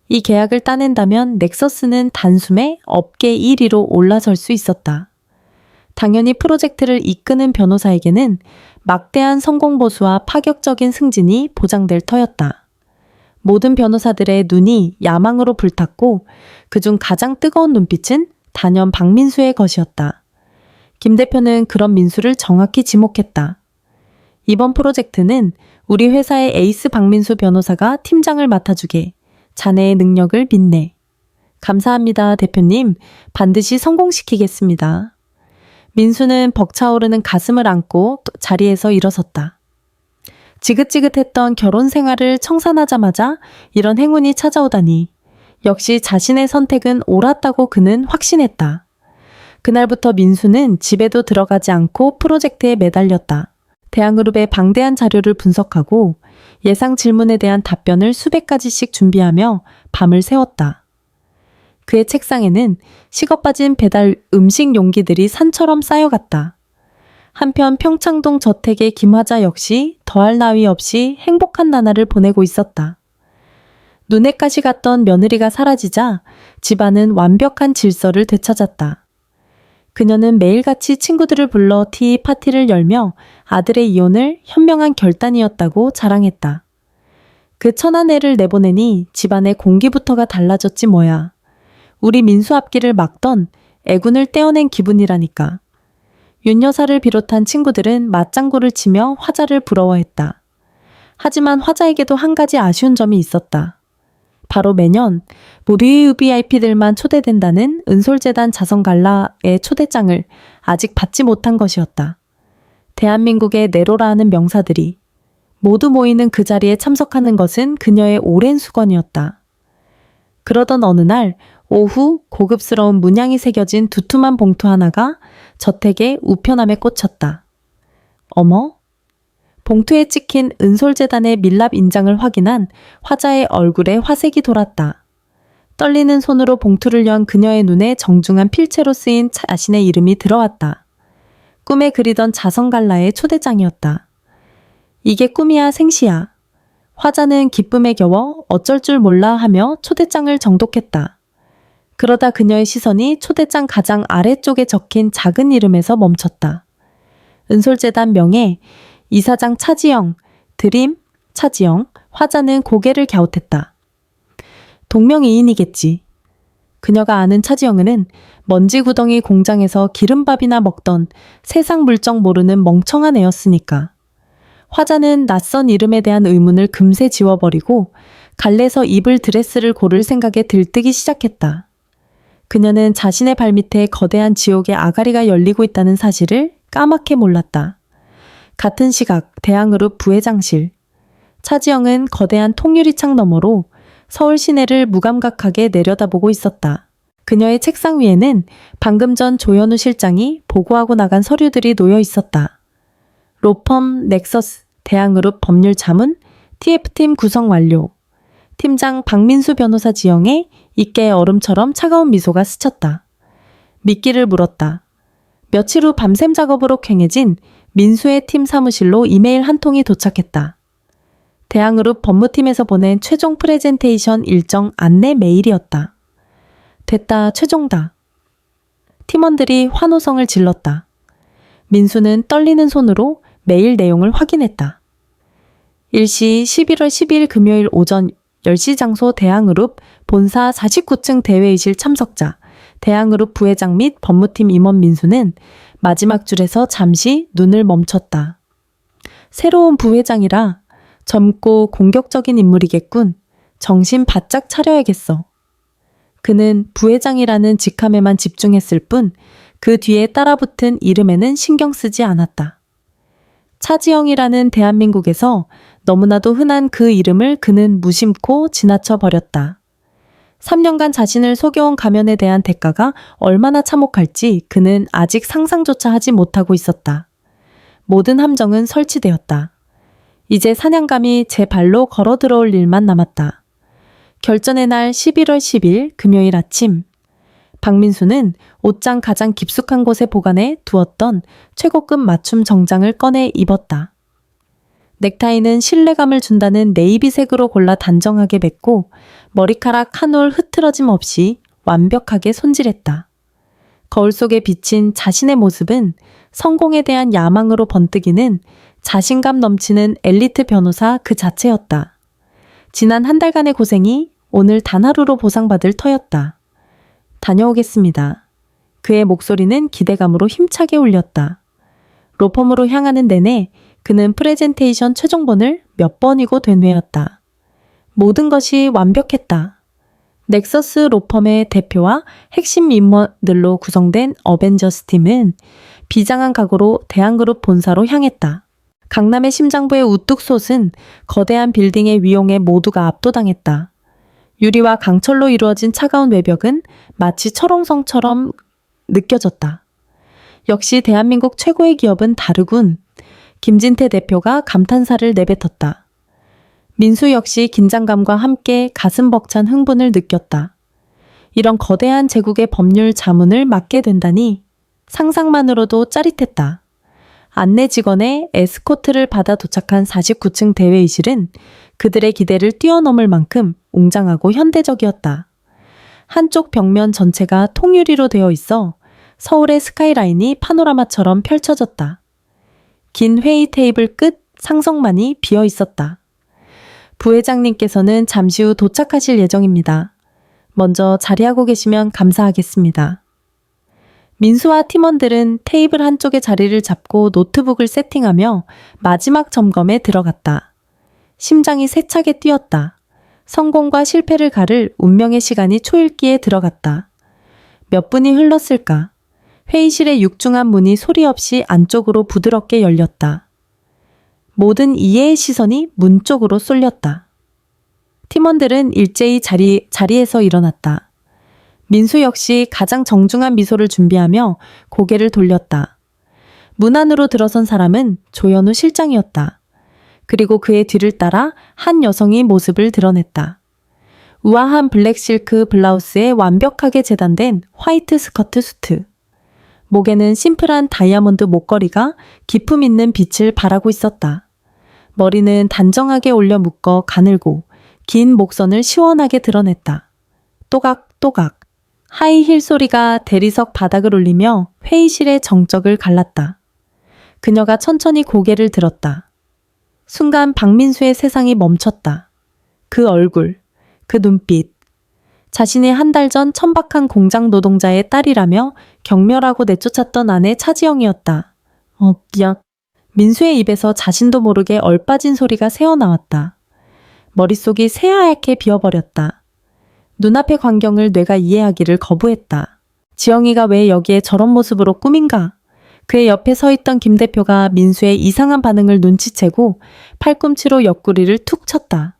이 계약을 따낸다면 넥서스는 단숨에 업계 1위로 올라설 수 있었다. 당연히 프로젝트를 이끄는 변호사에게는 막대한 성공 보수와 파격적인 승진이 보장될 터였다. 모든 변호사들의 눈이 야망으로 불탔고 그중 가장 뜨거운 눈빛은 단연 박민수의 것이었다. 김 대표는 그런 민수를 정확히 지목했다. 이번 프로젝트는 우리 회사의 에이스 박민수 변호사가 팀장을 맡아주게. 자네의 능력을 믿네. 감사합니다, 대표님. 반드시 성공시키겠습니다. 민수는 벅차오르는 가슴을 안고 자리에서 일어섰다. 지긋지긋했던 결혼 생활을 청산하자마자 이런 행운이 찾아오다니. 역시 자신의 선택은 옳았다고 그는 확신했다. 그날부터 민수는 집에도 들어가지 않고 프로젝트에 매달렸다. 대한그룹의 방대한 자료를 분석하고 예상 질문에 대한 답변을 수백 가지씩 준비하며 밤을 새웠다. 그의 책상에는 식어빠진 배달 음식 용기들이 산처럼 쌓여갔다. 한편 평창동 저택의 김화자 역시 더할 나위 없이 행복한 나날을 보내고 있었다. 눈에 가시 갔던 며느리가 사라지자 집안은 완벽한 질서를 되찾았다. 그녀는 매일같이 친구들을 불러 티 파티를 열며 아들의 이혼을 현명한 결단이었다고 자랑했다. 그 천한 애를 내보내니 집안의 공기부터가 달라졌지 뭐야. 우리 민수 앞길을 막던 애군을 떼어낸 기분이라니까. 윤 여사를 비롯한 친구들은 맞장구를 치며 화자를 부러워했다. 하지만 화자에게도 한 가지 아쉬운 점이 있었다. 바로 매년 무료의 VIP들만 초대된다는 은솔재단 자선갈라의 초대장을 아직 받지 못한 것이었다. 대한민국의 네로라 하는 명사들이 모두 모이는 그 자리에 참석하는 것은 그녀의 오랜 수건이었다. 그러던 어느 날 오후 고급스러운 문양이 새겨진 두툼한 봉투 하나가 저택의 우편함에 꽂혔다. 어머? 봉투에 찍힌 은솔재단의 밀랍 인장을 확인한 화자의 얼굴에 화색이 돌았다. 떨리는 손으로 봉투를 연 그녀의 눈에 정중한 필체로 쓰인 자신의 이름이 들어왔다. 꿈에 그리던 자선갈라의 초대장이었다. 이게 꿈이야 생시야. 화자는 기쁨에 겨워 어쩔 줄 몰라 하며 초대장을 정독했다. 그러다 그녀의 시선이 초대장 가장 아래쪽에 적힌 작은 이름에서 멈췄다. 은솔재단 명예 이사장 차지영, 드림 차지영, 화자는 고개를 갸웃했다. 동명이인이겠지. 그녀가 아는 차지영은 먼지구덩이 공장에서 기름밥이나 먹던 세상 물정 모르는 멍청한 애였으니까. 화자는 낯선 이름에 대한 의문을 금세 지워버리고 갈래서 입을 드레스를 고를 생각에 들뜨기 시작했다. 그녀는 자신의 발밑에 거대한 지옥의 아가리가 열리고 있다는 사실을 까맣게 몰랐다. 같은 시각 대한그룹 부회장실. 차지영은 거대한 통유리창 너머로 서울 시내를 무감각하게 내려다보고 있었다. 그녀의 책상 위에는 방금 전 조현우 실장이 보고하고 나간 서류들이 놓여 있었다. 로펌 넥서스 대한그룹 법률 자문 TF팀 구성 완료. 팀장 박민수 변호사 지영에 이깨의 얼음처럼 차가운 미소가 스쳤다. 미끼를 물었다. 며칠 후 밤샘 작업으로 괭해진 민수의 팀 사무실로 이메일 한 통이 도착했다. 대한그룹 법무팀에서 보낸 최종 프레젠테이션 일정 안내 메일이었다. 됐다, 최종다. 팀원들이 환호성을 질렀다. 민수는 떨리는 손으로 메일 내용을 확인했다. 일시 11월 12일 금요일 오전 10시 장소 대항그룹 본사 49층 대회의실 참석자 대항그룹 부회장 및 법무팀 임원 민수는 마지막 줄에서 잠시 눈을 멈췄다. 새로운 부회장이라 젊고 공격적인 인물이겠군. 정신 바짝 차려야겠어. 그는 부회장이라는 직함에만 집중했을 뿐 그 뒤에 따라붙은 이름에는 신경 쓰지 않았다. 차지영이라는 대한민국에서 너무나도 흔한 그 이름을 그는 무심코 지나쳐 버렸다. 3년간 자신을 속여온 가면에 대한 대가가 얼마나 참혹할지 그는 아직 상상조차 하지 못하고 있었다. 모든 함정은 설치되었다. 이제 사냥감이 제 발로 걸어 들어올 일만 남았다. 결전의 날 11월 10일 금요일 아침, 박민수는 옷장 가장 깊숙한 곳에 보관해 두었던 최고급 맞춤 정장을 꺼내 입었다. 넥타이는 신뢰감을 준다는 네이비색으로 골라 단정하게 맸고 머리카락 한 올 흐트러짐 없이 완벽하게 손질했다. 거울 속에 비친 자신의 모습은 성공에 대한 야망으로 번뜩이는 자신감 넘치는 엘리트 변호사 그 자체였다. 지난 한 달간의 고생이 오늘 단 하루로 보상받을 터였다. 다녀오겠습니다. 그의 목소리는 기대감으로 힘차게 울렸다. 로펌으로 향하는 내내 그는 프레젠테이션 최종본을 몇 번이고 되뇌었다. 모든 것이 완벽했다. 넥서스 로펌의 대표와 핵심 임원들로 구성된 어벤져스 팀은 비장한 각오로 대한그룹 본사로 향했다. 강남의 심장부의 우뚝 솟은 거대한 빌딩의 위용에 모두가 압도당했다. 유리와 강철로 이루어진 차가운 외벽은 마치 철옹성처럼 느껴졌다. 역시 대한민국 최고의 기업은 다르군. 김진태 대표가 감탄사를 내뱉었다. 민수 역시 긴장감과 함께 가슴 벅찬 흥분을 느꼈다. 이런 거대한 제국의 법률 자문을 맡게 된다니 상상만으로도 짜릿했다. 안내 직원의 에스코트를 받아 도착한 49층 대회의실은 그들의 기대를 뛰어넘을 만큼 웅장하고 현대적이었다. 한쪽 벽면 전체가 통유리로 되어 있어 서울의 스카이라인이 파노라마처럼 펼쳐졌다. 긴 회의 테이블 끝 상석만이 비어 있었다. 부회장님께서는 잠시 후 도착하실 예정입니다. 먼저 자리하고 계시면 감사하겠습니다. 민수와 팀원들은 테이블 한쪽에 자리를 잡고 노트북을 세팅하며 마지막 점검에 들어갔다. 심장이 세차게 뛰었다. 성공과 실패를 가를 운명의 시간이 초읽기에 들어갔다. 몇 분이 흘렀을까? 회의실의 육중한 문이 소리 없이 안쪽으로 부드럽게 열렸다. 모든 이해의 시선이 문 쪽으로 쏠렸다. 팀원들은 일제히 자리에서 일어났다. 민수 역시 가장 정중한 미소를 준비하며 고개를 돌렸다. 문 안으로 들어선 사람은 조현우 실장이었다. 그리고 그의 뒤를 따라 한 여성이 모습을 드러냈다. 우아한 블랙 실크 블라우스에 완벽하게 재단된 화이트 스커트 수트. 목에는 심플한 다이아몬드 목걸이가 기품 있는 빛을 발하고 있었다. 머리는 단정하게 올려 묶어 가늘고 긴 목선을 시원하게 드러냈다. 또각또각. 하이힐 소리가 대리석 바닥을 울리며 회의실의 정적을 갈랐다. 그녀가 천천히 고개를 들었다. 순간 박민수의 세상이 멈췄다. 그 얼굴, 그 눈빛. 자신이 한 달 전 천박한 공장 노동자의 딸이라며 경멸하고 내쫓았던 아내 차지영이었다. 야. 민수의 입에서 자신도 모르게 얼빠진 소리가 새어나왔다. 머릿속이 새하얗게 비어버렸다. 눈앞의 광경을 뇌가 이해하기를 거부했다. 지영이가 왜 여기에 저런 모습으로 꾸민가? 그의 옆에 서 있던 김 대표가 민수의 이상한 반응을 눈치채고 팔꿈치로 옆구리를 툭 쳤다.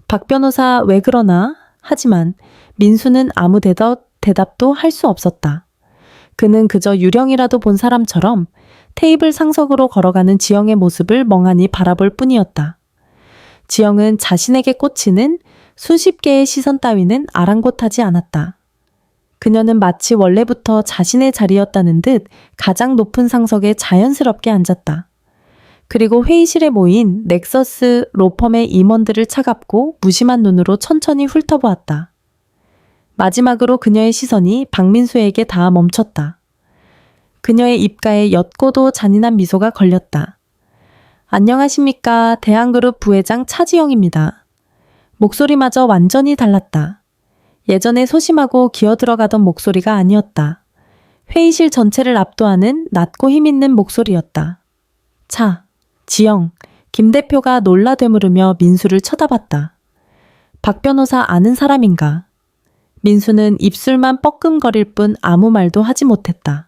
박 변호사 왜 그러나? 하지만 민수는 아무 대답도 할 수 없었다. 그는 그저 유령이라도 본 사람처럼 테이블 상석으로 걸어가는 지영의 모습을 멍하니 바라볼 뿐이었다. 지영은 자신에게 꽂히는 수십 개의 시선 따위는 아랑곳하지 않았다. 그녀는 마치 원래부터 자신의 자리였다는 듯 가장 높은 상석에 자연스럽게 앉았다. 그리고 회의실에 모인 넥서스 로펌의 임원들을 차갑고 무심한 눈으로 천천히 훑어보았다. 마지막으로 그녀의 시선이 박민수에게 닿아 멈췄다. 그녀의 입가에 옅고도 잔인한 미소가 걸렸다. 안녕하십니까. 대한그룹 부회장 차지영입니다. 목소리마저 완전히 달랐다. 예전에 소심하고 기어들어가던 목소리가 아니었다. 회의실 전체를 압도하는 낮고 힘있는 목소리였다. 지영, 김 대표가 놀라 되물으며 민수를 쳐다봤다. 박 변호사 아는 사람인가? 민수는 입술만 뻐끔거릴 뿐 아무 말도 하지 못했다.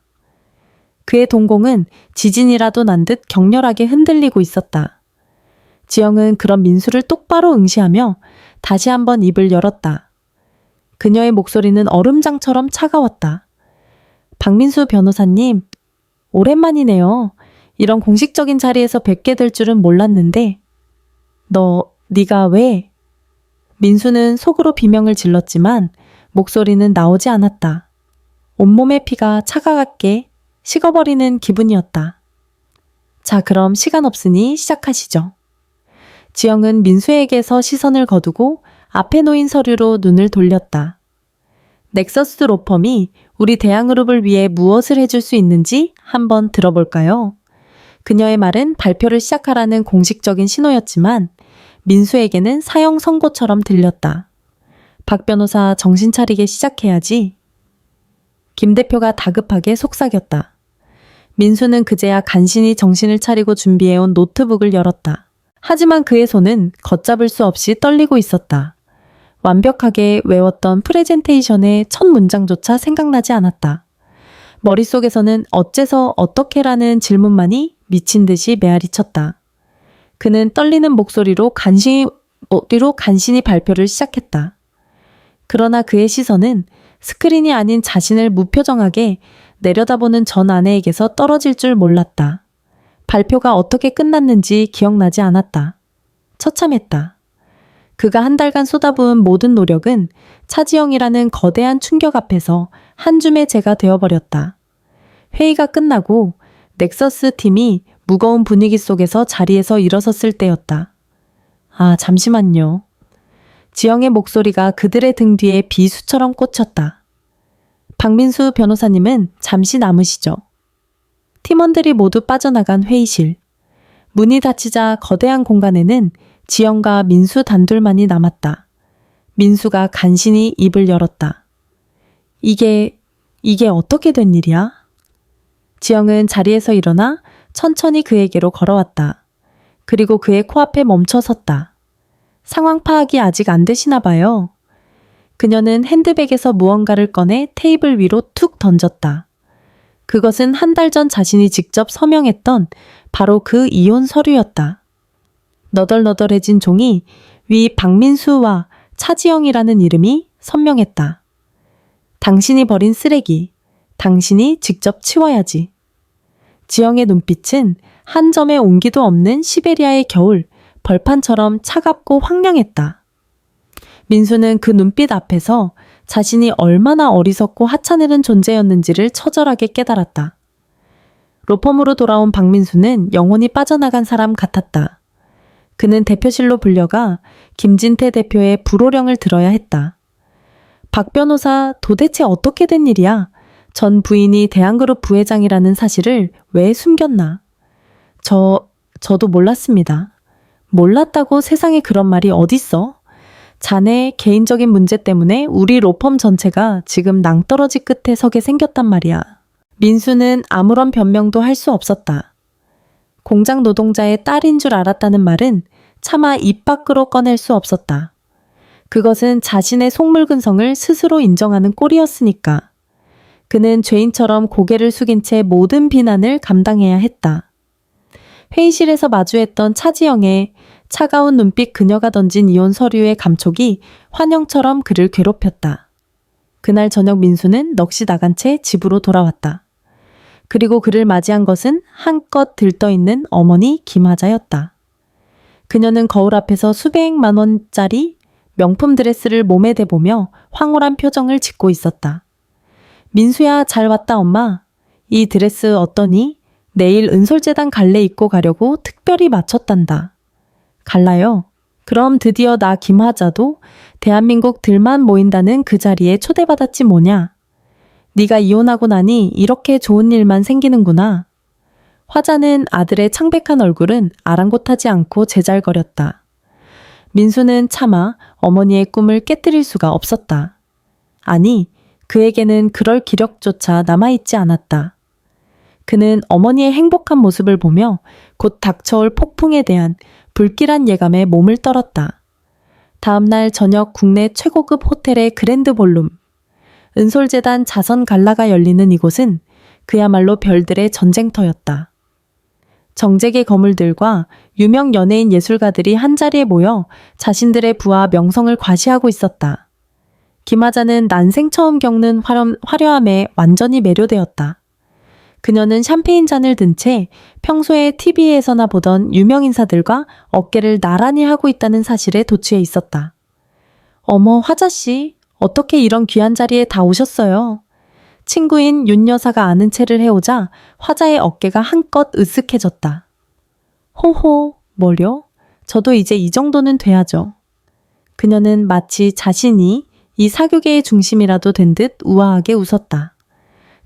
그의 동공은 지진이라도 난 듯 격렬하게 흔들리고 있었다. 지영은 그런 민수를 똑바로 응시하며 다시 한번 입을 열었다. 그녀의 목소리는 얼음장처럼 차가웠다. 박민수 변호사님, 오랜만이네요. 이런 공식적인 자리에서 뵙게 될 줄은 몰랐는데. 네가 왜? 민수는 속으로 비명을 질렀지만 목소리는 나오지 않았다. 온몸의 피가 차가깝게 식어버리는 기분이었다. 자, 그럼 시간 없으니 시작하시죠. 지영은 민수에게서 시선을 거두고 앞에 놓인 서류로 눈을 돌렸다. 넥서스 로펌이 우리 대한그룹을 위해 무엇을 해줄 수 있는지 한번 들어볼까요? 그녀의 말은 발표를 시작하라는 공식적인 신호였지만 민수에게는 사형 선고처럼 들렸다. 박 변호사 정신 차리게 시작해야지. 김 대표가 다급하게 속삭였다. 민수는 그제야 간신히 정신을 차리고 준비해온 노트북을 열었다. 하지만 그의 손은 걷잡을 수 없이 떨리고 있었다. 완벽하게 외웠던 프레젠테이션의 첫 문장조차 생각나지 않았다. 머릿속에서는 어째서 어떻게라는 질문만이 미친 듯이 메아리쳤다. 그는 떨리는 목소리로 간신히 발표를 시작했다. 그러나 그의 시선은 스크린이 아닌 자신을 무표정하게 내려다보는 전 아내에게서 떨어질 줄 몰랐다. 발표가 어떻게 끝났는지 기억나지 않았다. 처참했다. 그가 한 달간 쏟아부은 모든 노력은 차지영이라는 거대한 충격 앞에서 한 줌의 재가 되어버렸다. 회의가 끝나고 넥서스 팀이 무거운 분위기 속에서 자리에서 일어섰을 때였다. 잠시만요. 지영의 목소리가 그들의 등 뒤에 비수처럼 꽂혔다. 박민수 변호사님은 잠시 남으시죠. 팀원들이 모두 빠져나간 회의실. 문이 닫히자 거대한 공간에는 지영과 민수 단둘만이 남았다. 민수가 간신히 입을 열었다. 이게 어떻게 된 일이야? 지영은 자리에서 일어나 천천히 그에게로 걸어왔다. 그리고 그의 코앞에 멈춰 섰다. 상황 파악이 아직 안 되시나 봐요. 그녀는 핸드백에서 무언가를 꺼내 테이블 위로 툭 던졌다. 그것은 한 달 전 자신이 직접 서명했던 바로 그 이혼 서류였다. 너덜너덜해진 종이 위 박민수와 차지영이라는 이름이 선명했다. 당신이 버린 쓰레기, 당신이 직접 치워야지. 지영의 눈빛은 한 점의 온기도 없는 시베리아의 겨울, 벌판처럼 차갑고 황량했다. 민수는 그 눈빛 앞에서 자신이 얼마나 어리석고 하찮은 존재였는지를 처절하게 깨달았다. 로펌으로 돌아온 박민수는 영혼이 빠져나간 사람 같았다. 그는 대표실로 불려가 김진태 대표의 불호령을 들어야 했다. 박 변호사, 도대체 어떻게 된 일이야? 전 부인이 대한그룹 부회장이라는 사실을 왜 숨겼나? 저도 몰랐습니다. 몰랐다고 세상에 그런 말이 어딨어? 자네 개인적인 문제 때문에 우리 로펌 전체가 지금 낭떠러지 끝에 서게 생겼단 말이야. 민수는 아무런 변명도 할 수 없었다. 공장 노동자의 딸인 줄 알았다는 말은 차마 입 밖으로 꺼낼 수 없었다. 그것은 자신의 속물근성을 스스로 인정하는 꼴이었으니까. 그는 죄인처럼 고개를 숙인 채 모든 비난을 감당해야 했다. 회의실에서 마주했던 차지영의 차가운 눈빛 그녀가 던진 이혼 서류의 감촉이 환영처럼 그를 괴롭혔다. 그날 저녁 민수는 넋이 나간 채 집으로 돌아왔다. 그리고 그를 맞이한 것은 한껏 들떠있는 어머니 김하자였다. 그녀는 거울 앞에서 수백만 원짜리 명품 드레스를 몸에 대보며 황홀한 표정을 짓고 있었다. 민수야, 잘 왔다 엄마. 이 드레스 어떠니? 내일 은솔재단 갈래 입고 가려고 특별히 맞췄단다. 갈라요? 그럼 드디어 나 김하자도 대한민국 들만 모인다는 그 자리에 초대받았지 뭐냐. 네가 이혼하고 나니 이렇게 좋은 일만 생기는구나. 화자는 아들의 창백한 얼굴은 아랑곳하지 않고 제잘거렸다. 민수는 차마 어머니의 꿈을 깨뜨릴 수가 없었다. 아니, 그에게는 그럴 기력조차 남아있지 않았다. 그는 어머니의 행복한 모습을 보며 곧 닥쳐올 폭풍에 대한 불길한 예감에 몸을 떨었다. 다음날 저녁 국내 최고급 호텔의 그랜드 볼룸. 은솔재단 자선 갈라가 열리는 이곳은 그야말로 별들의 전쟁터였다. 정재계 거물들과 유명 연예인 예술가들이 한자리에 모여 자신들의 부와 명성을 과시하고 있었다. 김하자는 난생 처음 겪는 화려함에 완전히 매료되었다. 그녀는 샴페인 잔을 든 채 평소에 TV에서나 보던 유명 인사들과 어깨를 나란히 하고 있다는 사실에 도취해 있었다. 어머, 화자씨, 어떻게 이런 귀한 자리에 다 오셨어요? 친구인 윤 여사가 아는 체를 해오자 화자의 어깨가 한껏 으쓱해졌다. 호호, 뭘요? 저도 이제 이 정도는 돼야죠. 그녀는 마치 자신이 이 사교계의 중심이라도 된 듯 우아하게 웃었다.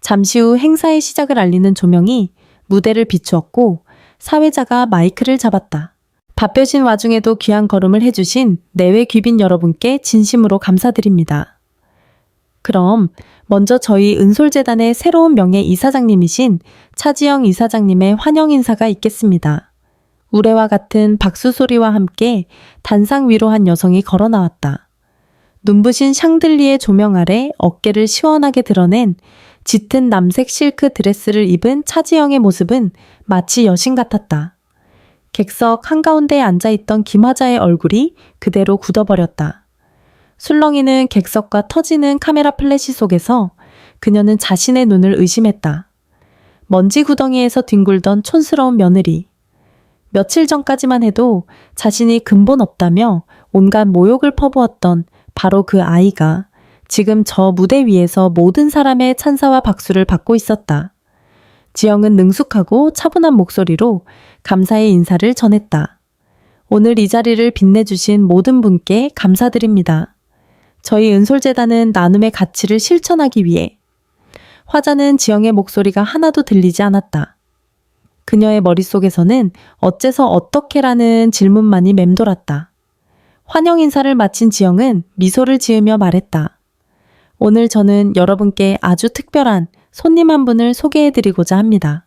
잠시 후 행사의 시작을 알리는 조명이 무대를 비추었고 사회자가 마이크를 잡았다. 바쁘신 와중에도 귀한 걸음을 해주신 내외 귀빈 여러분께 진심으로 감사드립니다. 그럼 먼저 저희 은솔재단의 새로운 명예 이사장님이신 차지영 이사장님의 환영 인사가 있겠습니다. 우레와 같은 박수 소리와 함께 단상 위로 한 여성이 걸어 나왔다. 눈부신 샹들리에 조명 아래 어깨를 시원하게 드러낸 짙은 남색 실크 드레스를 입은 차지영의 모습은 마치 여신 같았다. 객석 한가운데에 앉아있던 김하자의 얼굴이 그대로 굳어버렸다. 술렁이는 객석과 터지는 카메라 플래시 속에서 그녀는 자신의 눈을 의심했다. 먼지 구덩이에서 뒹굴던 촌스러운 며느리. 며칠 전까지만 해도 자신이 근본 없다며 온갖 모욕을 퍼부었던 바로 그 아이가 지금 저 무대 위에서 모든 사람의 찬사와 박수를 받고 있었다. 지영은 능숙하고 차분한 목소리로 감사의 인사를 전했다. 오늘 이 자리를 빛내주신 모든 분께 감사드립니다. 저희 은솔재단은 나눔의 가치를 실천하기 위해. 화자는 지영의 목소리가 하나도 들리지 않았다. 그녀의 머릿속에서는 어째서 어떻게라는 질문만이 맴돌았다. 환영 인사를 마친 지영은 미소를 지으며 말했다. 오늘 저는 여러분께 아주 특별한 손님 한 분을 소개해드리고자 합니다.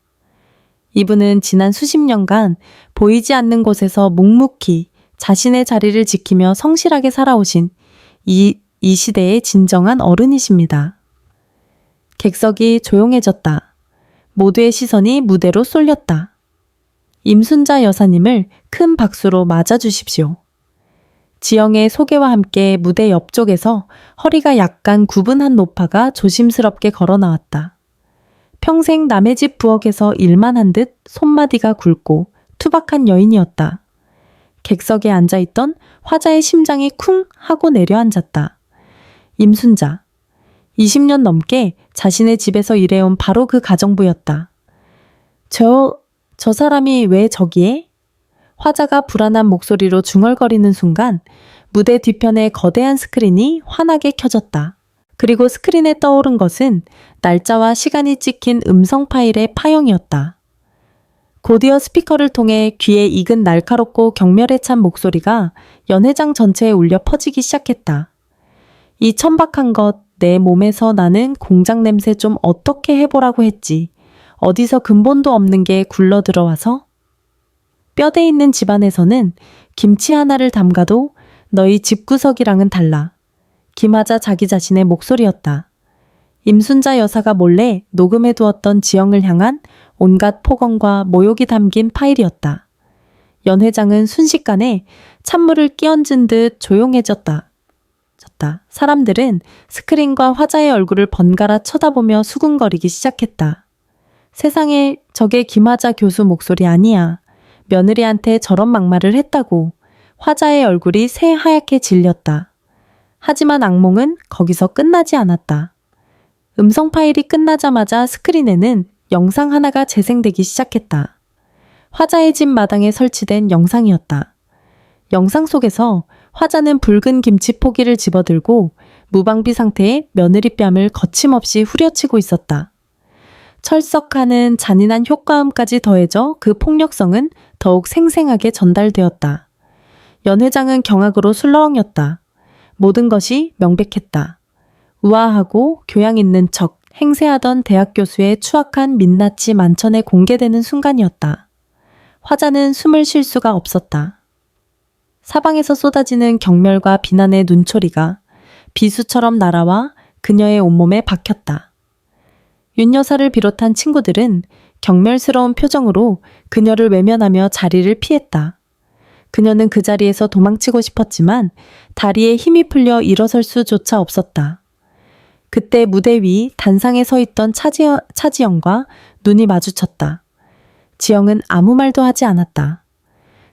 이분은 지난 수십 년간 보이지 않는 곳에서 묵묵히 자신의 자리를 지키며 성실하게 살아오신 이 시대의 진정한 어른이십니다. 객석이 조용해졌다. 모두의 시선이 무대로 쏠렸다. 임순자 여사님을 큰 박수로 맞아주십시오. 지영의 소개와 함께 무대 옆쪽에서 허리가 약간 굽은 한 노파가 조심스럽게 걸어 나왔다. 평생 남의 집 부엌에서 일만 한 듯 손마디가 굵고 투박한 여인이었다. 객석에 앉아있던 화자의 심장이 쿵 하고 내려앉았다. 임순자. 20년 넘게 자신의 집에서 일해온 바로 그 가정부였다. 저 사람이 왜 저기에? 화자가 불안한 목소리로 중얼거리는 순간 무대 뒤편의 거대한 스크린이 환하게 켜졌다. 그리고 스크린에 떠오른 것은 날짜와 시간이 찍힌 음성 파일의 파형이었다. 곧이어 스피커를 통해 귀에 익은 날카롭고 경멸에 찬 목소리가 연회장 전체에 울려 퍼지기 시작했다. 이 천박한 것, 내 몸에서 나는 공장 냄새 좀 어떻게 해보라고 했지. 어디서 근본도 없는 게 굴러 들어와서? 뼈대 있는 집안에서는 김치 하나를 담가도 너희 집구석이랑은 달라. 김하자 자기 자신의 목소리였다. 임순자 여사가 몰래 녹음해 두었던 지영을 향한 온갖 폭언과 모욕이 담긴 파일이었다. 연 회장은 순식간에 찬물을 끼얹은 듯 조용해졌다. 사람들은 스크린과 화자의 얼굴을 번갈아 쳐다보며 수군거리기 시작했다. 세상에, 저게 김하자 교수 목소리 아니야. 며느리한테 저런 막말을 했다고. 화자의 얼굴이 새하얗게 질렸다. 하지만 악몽은 거기서 끝나지 않았다. 음성 파일이 끝나자마자 스크린에는 영상 하나가 재생되기 시작했다. 화자의 집 마당에 설치된 영상이었다. 영상 속에서 화자는 붉은 김치 포기를 집어들고 무방비 상태의 며느리 뺨을 거침없이 후려치고 있었다. 철석하는 잔인한 효과음까지 더해져 그 폭력성은 더욱 생생하게 전달되었다. 연 회장은 경악으로 술렁였다. 모든 것이 명백했다. 우아하고 교양 있는 척 행세하던 대학 교수의 추악한 민낯이 만천에 공개되는 순간이었다. 화자는 숨을 쉴 수가 없었다. 사방에서 쏟아지는 경멸과 비난의 눈초리가 비수처럼 날아와 그녀의 온몸에 박혔다. 윤 여사를 비롯한 친구들은 경멸스러운 표정으로 그녀를 외면하며 자리를 피했다. 그녀는 그 자리에서 도망치고 싶었지만 다리에 힘이 풀려 일어설 수조차 없었다. 그때 무대 위 단상에 서 있던 차지영과 눈이 마주쳤다. 지영은 아무 말도 하지 않았다.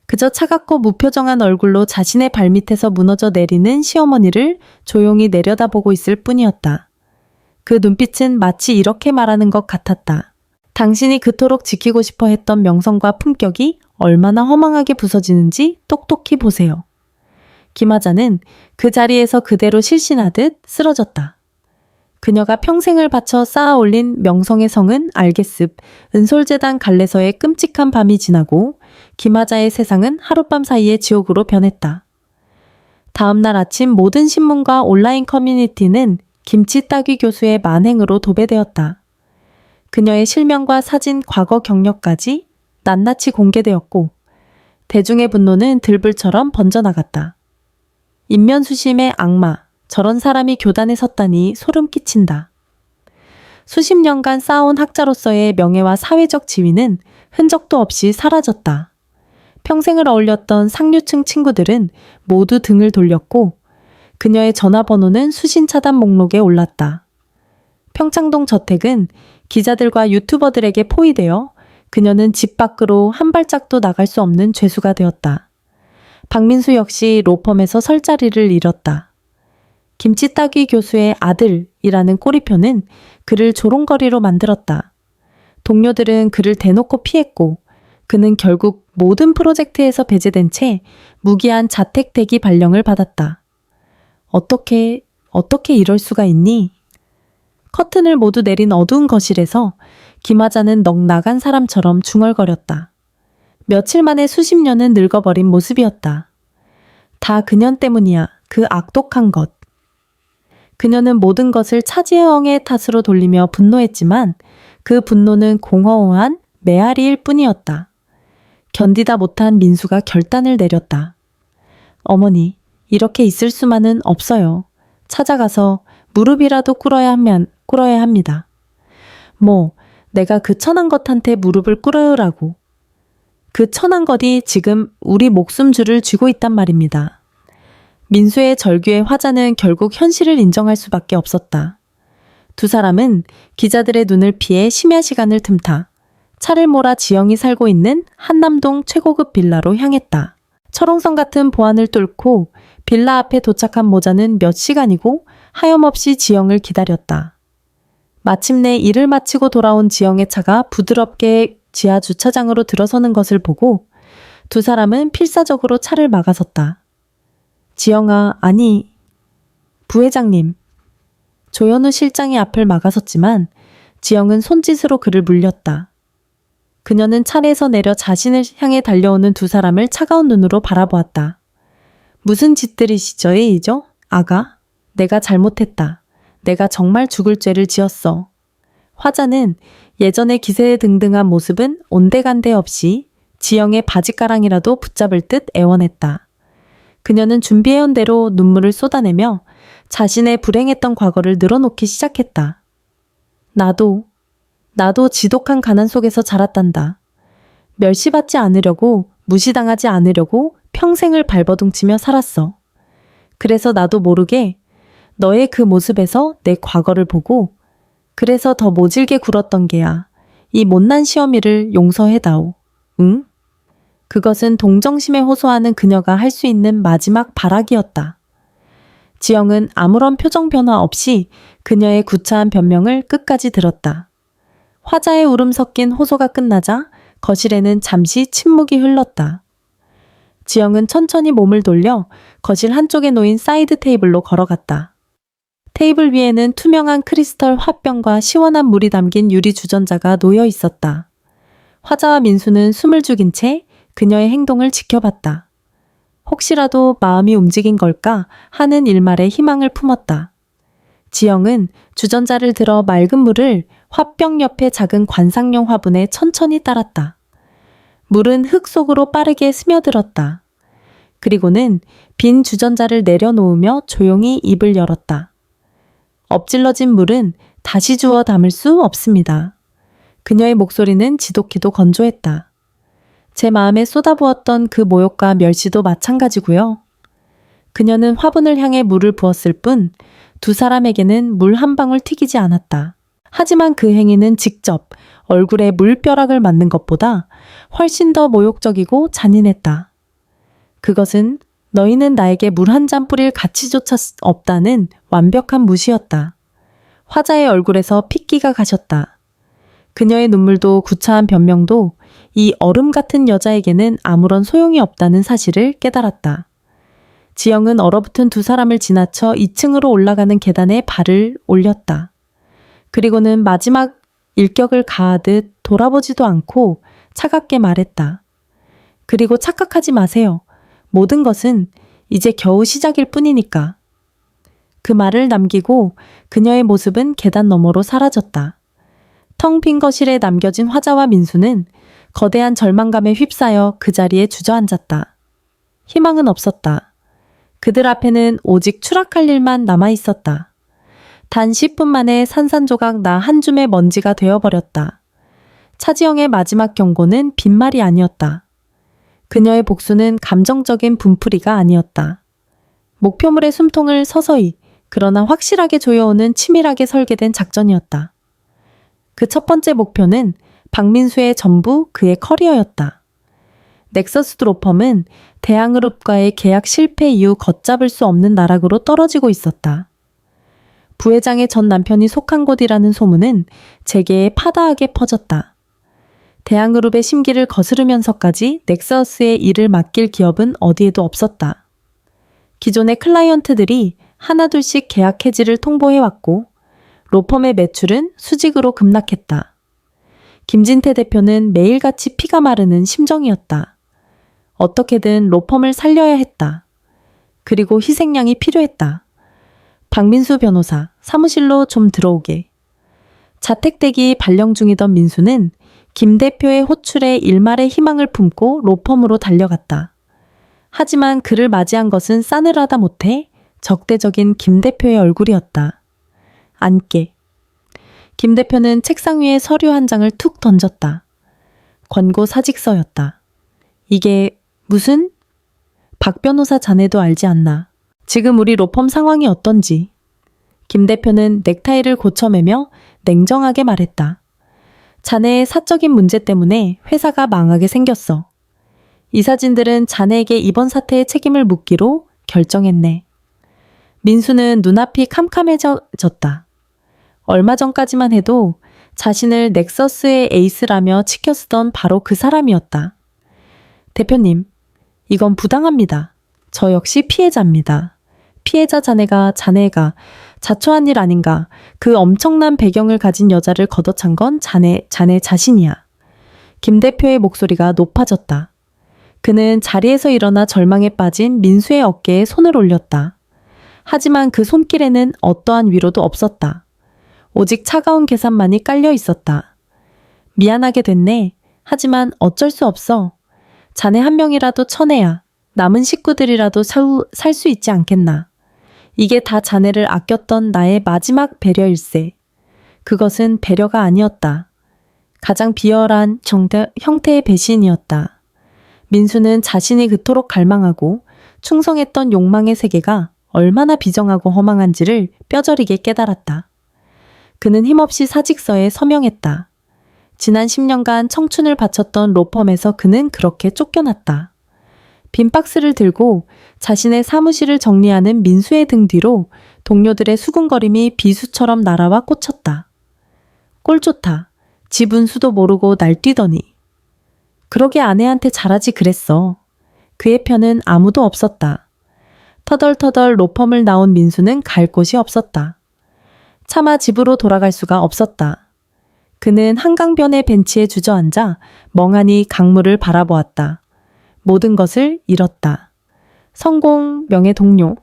그저 차갑고 무표정한 얼굴로 자신의 발밑에서 무너져 내리는 시어머니를 조용히 내려다보고 있을 뿐이었다. 그 눈빛은 마치 이렇게 말하는 것 같았다. 당신이 그토록 지키고 싶어 했던 명성과 품격이 얼마나 허망하게 부서지는지 똑똑히 보세요. 김하자는 그 자리에서 그대로 실신하듯 쓰러졌다. 그녀가 평생을 바쳐 쌓아 올린 명성의 성은 알게습, 은솔재단 갈래서의 끔찍한 밤이 지나고 김하자의 세상은 하룻밤 사이에 지옥으로 변했다. 다음 날 아침 모든 신문과 온라인 커뮤니티는 김치 따귀 교수의 만행으로 도배되었다. 그녀의 실명과 사진, 과거 경력까지 낱낱이 공개되었고 대중의 분노는 들불처럼 번져나갔다. 인면수심의 악마, 저런 사람이 교단에 섰다니 소름 끼친다. 수십 년간 쌓아온 학자로서의 명예와 사회적 지위는 흔적도 없이 사라졌다. 평생을 어울렸던 상류층 친구들은 모두 등을 돌렸고 그녀의 전화번호는 수신 차단 목록에 올랐다. 평창동 저택은 기자들과 유튜버들에게 포위되어 그녀는 집 밖으로 한 발짝도 나갈 수 없는 죄수가 되었다. 박민수 역시 로펌에서 설 자리를 잃었다. 김치 따귀 교수의 아들이라는 꼬리표는 그를 조롱거리로 만들었다. 동료들은 그를 대놓고 피했고 그는 결국 모든 프로젝트에서 배제된 채 무기한 자택 대기 발령을 받았다. 어떻게 이럴 수가 있니? 커튼을 모두 내린 어두운 거실에서 김하자는 넋 나간 사람처럼 중얼거렸다. 며칠 만에 수십 년은 늙어버린 모습이었다. 다 그년 때문이야. 그 악독한 것. 그녀는 모든 것을 차지영의 탓으로 돌리며 분노했지만 그 분노는 공허한 메아리일 뿐이었다. 견디다 못한 민수가 결단을 내렸다. 어머니, 이렇게 있을 수만은 없어요. 찾아가서 무릎이라도 꿇어야 합니다. 내가 그 천한 것한테 무릎을 꿇으라고. 그 천한 것이 지금 우리 목숨줄을 쥐고 있단 말입니다. 민수의 절규의 화자는 결국 현실을 인정할 수밖에 없었다. 두 사람은 기자들의 눈을 피해 심야 시간을 틈타 차를 몰아 지영이 살고 있는 한남동 최고급 빌라로 향했다. 철옹성 같은 보안을 뚫고 빌라 앞에 도착한 모자는 몇 시간이고 하염없이 지영을 기다렸다. 마침내 일을 마치고 돌아온 지영의 차가 부드럽게 지하 주차장으로 들어서는 것을 보고 두 사람은 필사적으로 차를 막아섰다. 지영아, 아니, 부회장님. 조현우 실장이 앞을 막아섰지만 지영은 손짓으로 그를 물렸다. 그녀는 차에서 내려 자신을 향해 달려오는 두 사람을 차가운 눈으로 바라보았다. 무슨 짓들이시죠, 이죠? 아가, 내가 잘못했다. 내가 정말 죽을 죄를 지었어. 화자는 예전의 기세등등한 모습은 온데간데 없이 지영의 바지가랑이라도 붙잡을 듯 애원했다. 그녀는 준비해온 대로 눈물을 쏟아내며 자신의 불행했던 과거를 늘어놓기 시작했다. 나도 지독한 가난 속에서 자랐단다. 멸시받지 않으려고, 무시당하지 않으려고 평생을 발버둥치며 살았어. 그래서 나도 모르게 너의 그 모습에서 내 과거를 보고 그래서 더 모질게 굴었던 게야. 이 못난 시어미를 용서해다오. 응? 그것은 동정심에 호소하는 그녀가 할 수 있는 마지막 발악이었다. 지영은 아무런 표정 변화 없이 그녀의 구차한 변명을 끝까지 들었다. 화자의 울음 섞인 호소가 끝나자 거실에는 잠시 침묵이 흘렀다. 지영은 천천히 몸을 돌려 거실 한쪽에 놓인 사이드 테이블로 걸어갔다. 테이블 위에는 투명한 크리스털 화병과 시원한 물이 담긴 유리 주전자가 놓여 있었다. 화자와 민수는 숨을 죽인 채 그녀의 행동을 지켜봤다. 혹시라도 마음이 움직인 걸까 하는 일말의 희망을 품었다. 지영은 주전자를 들어 맑은 물을 화병 옆에 작은 관상용 화분에 천천히 따랐다. 물은 흙 속으로 빠르게 스며들었다. 그리고는 빈 주전자를 내려놓으며 조용히 입을 열었다. 엎질러진 물은 다시 주워 담을 수 없습니다. 그녀의 목소리는 지독히도 건조했다. 제 마음에 쏟아부었던 그 모욕과 멸시도 마찬가지고요. 그녀는 화분을 향해 물을 부었을 뿐 두 사람에게는 물 한 방울 튀기지 않았다. 하지만 그 행위는 직접 얼굴에 물벼락을 맞는 것보다 훨씬 더 모욕적이고 잔인했다. 그것은 너희는 나에게 물 한 잔 뿌릴 가치조차 없다는 완벽한 무시였다. 화자의 얼굴에서 핏기가 가셨다. 그녀의 눈물도 구차한 변명도 이 얼음 같은 여자에게는 아무런 소용이 없다는 사실을 깨달았다. 지영은 얼어붙은 두 사람을 지나쳐 2층으로 올라가는 계단에 발을 올렸다. 그리고는 마지막 일격을 가하듯 돌아보지도 않고 차갑게 말했다. 그리고 착각하지 마세요. 모든 것은 이제 겨우 시작일 뿐이니까. 그 말을 남기고 그녀의 모습은 계단 너머로 사라졌다. 텅 빈 거실에 남겨진 화자와 민수는 거대한 절망감에 휩싸여 그 자리에 주저앉았다. 희망은 없었다. 그들 앞에는 오직 추락할 일만 남아 있었다. 단 10분 만에 산산조각 나 한 줌의 먼지가 되어버렸다. 차지영의 마지막 경고는 빈말이 아니었다. 그녀의 복수는 감정적인 분풀이가 아니었다. 목표물의 숨통을 서서히 그러나 확실하게 조여오는 치밀하게 설계된 작전이었다. 그 첫 번째 목표는 박민수의 전부 그의 커리어였다. 넥서스 로펌은 대항그룹과의 계약 실패 이후 걷잡을 수 없는 나락으로 떨어지고 있었다. 부회장의 전 남편이 속한 곳이라는 소문은 재계에 파다하게 퍼졌다. 대항그룹의 심기를 거스르면서까지 넥서스의 일을 맡길 기업은 어디에도 없었다. 기존의 클라이언트들이 하나둘씩 계약 해지를 통보해왔고 로펌의 매출은 수직으로 급락했다. 김진태 대표는 매일같이 피가 마르는 심정이었다. 어떻게든 로펌을 살려야 했다. 그리고 희생양이 필요했다. 박민수 변호사, 사무실로 좀 들어오게. 자택대기 발령 중이던 민수는 김 대표의 호출에 일말의 희망을 품고 로펌으로 달려갔다. 하지만 그를 맞이한 것은 싸늘하다 못해 적대적인 김 대표의 얼굴이었다. 앉게. 김 대표는 책상 위에 서류 한 장을 툭 던졌다. 권고 사직서였다. 이게 무슨? 박 변호사 자네도 알지 않나. 지금 우리 로펌 상황이 어떤지. 김 대표는 넥타이를 고쳐매며 냉정하게 말했다. 자네의 사적인 문제 때문에 회사가 망하게 생겼어. 이 사진들은 자네에게 이번 사태의 책임을 묻기로 결정했네. 민수는 눈앞이 캄캄해졌다. 얼마 전까지만 해도 자신을 넥서스의 에이스라며 치켜쓰던 바로 그 사람이었다. 대표님, 이건 부당합니다. 저 역시 피해자입니다. 피해자 자네가 자초한 일 아닌가. 그 엄청난 배경을 가진 여자를 걷어찬 건 자네 자신이야. 김 대표의 목소리가 높아졌다. 그는 자리에서 일어나 절망에 빠진 민수의 어깨에 손을 올렸다. 하지만 그 손길에는 어떠한 위로도 없었다. 오직 차가운 계산만이 깔려 있었다. 미안하게 됐네. 하지만 어쩔 수 없어. 자네 한 명이라도 쳐내야 남은 식구들이라도 살 수 있지 않겠나. 이게 다 자네를 아꼈던 나의 마지막 배려일세. 그것은 배려가 아니었다. 가장 비열한 형태의 배신이었다. 민수는 자신이 그토록 갈망하고 충성했던 욕망의 세계가 얼마나 비정하고 허망한지를 뼈저리게 깨달았다. 그는 힘없이 사직서에 서명했다. 지난 10년간 청춘을 바쳤던 로펌에서 그는 그렇게 쫓겨났다. 빈 박스를 들고 자신의 사무실을 정리하는 민수의 등 뒤로 동료들의 수군거림이 비수처럼 날아와 꽂혔다. 꼴 좋다. 집 운수도 모르고 날뛰더니. 그러게 아내한테 잘하지 그랬어. 그의 편은 아무도 없었다. 터덜터덜 로펌을 나온 민수는 갈 곳이 없었다. 차마 집으로 돌아갈 수가 없었다. 그는 한강변의 벤치에 주저앉아 멍하니 강물을 바라보았다. 모든 것을 잃었다. 성공, 명예, 동료,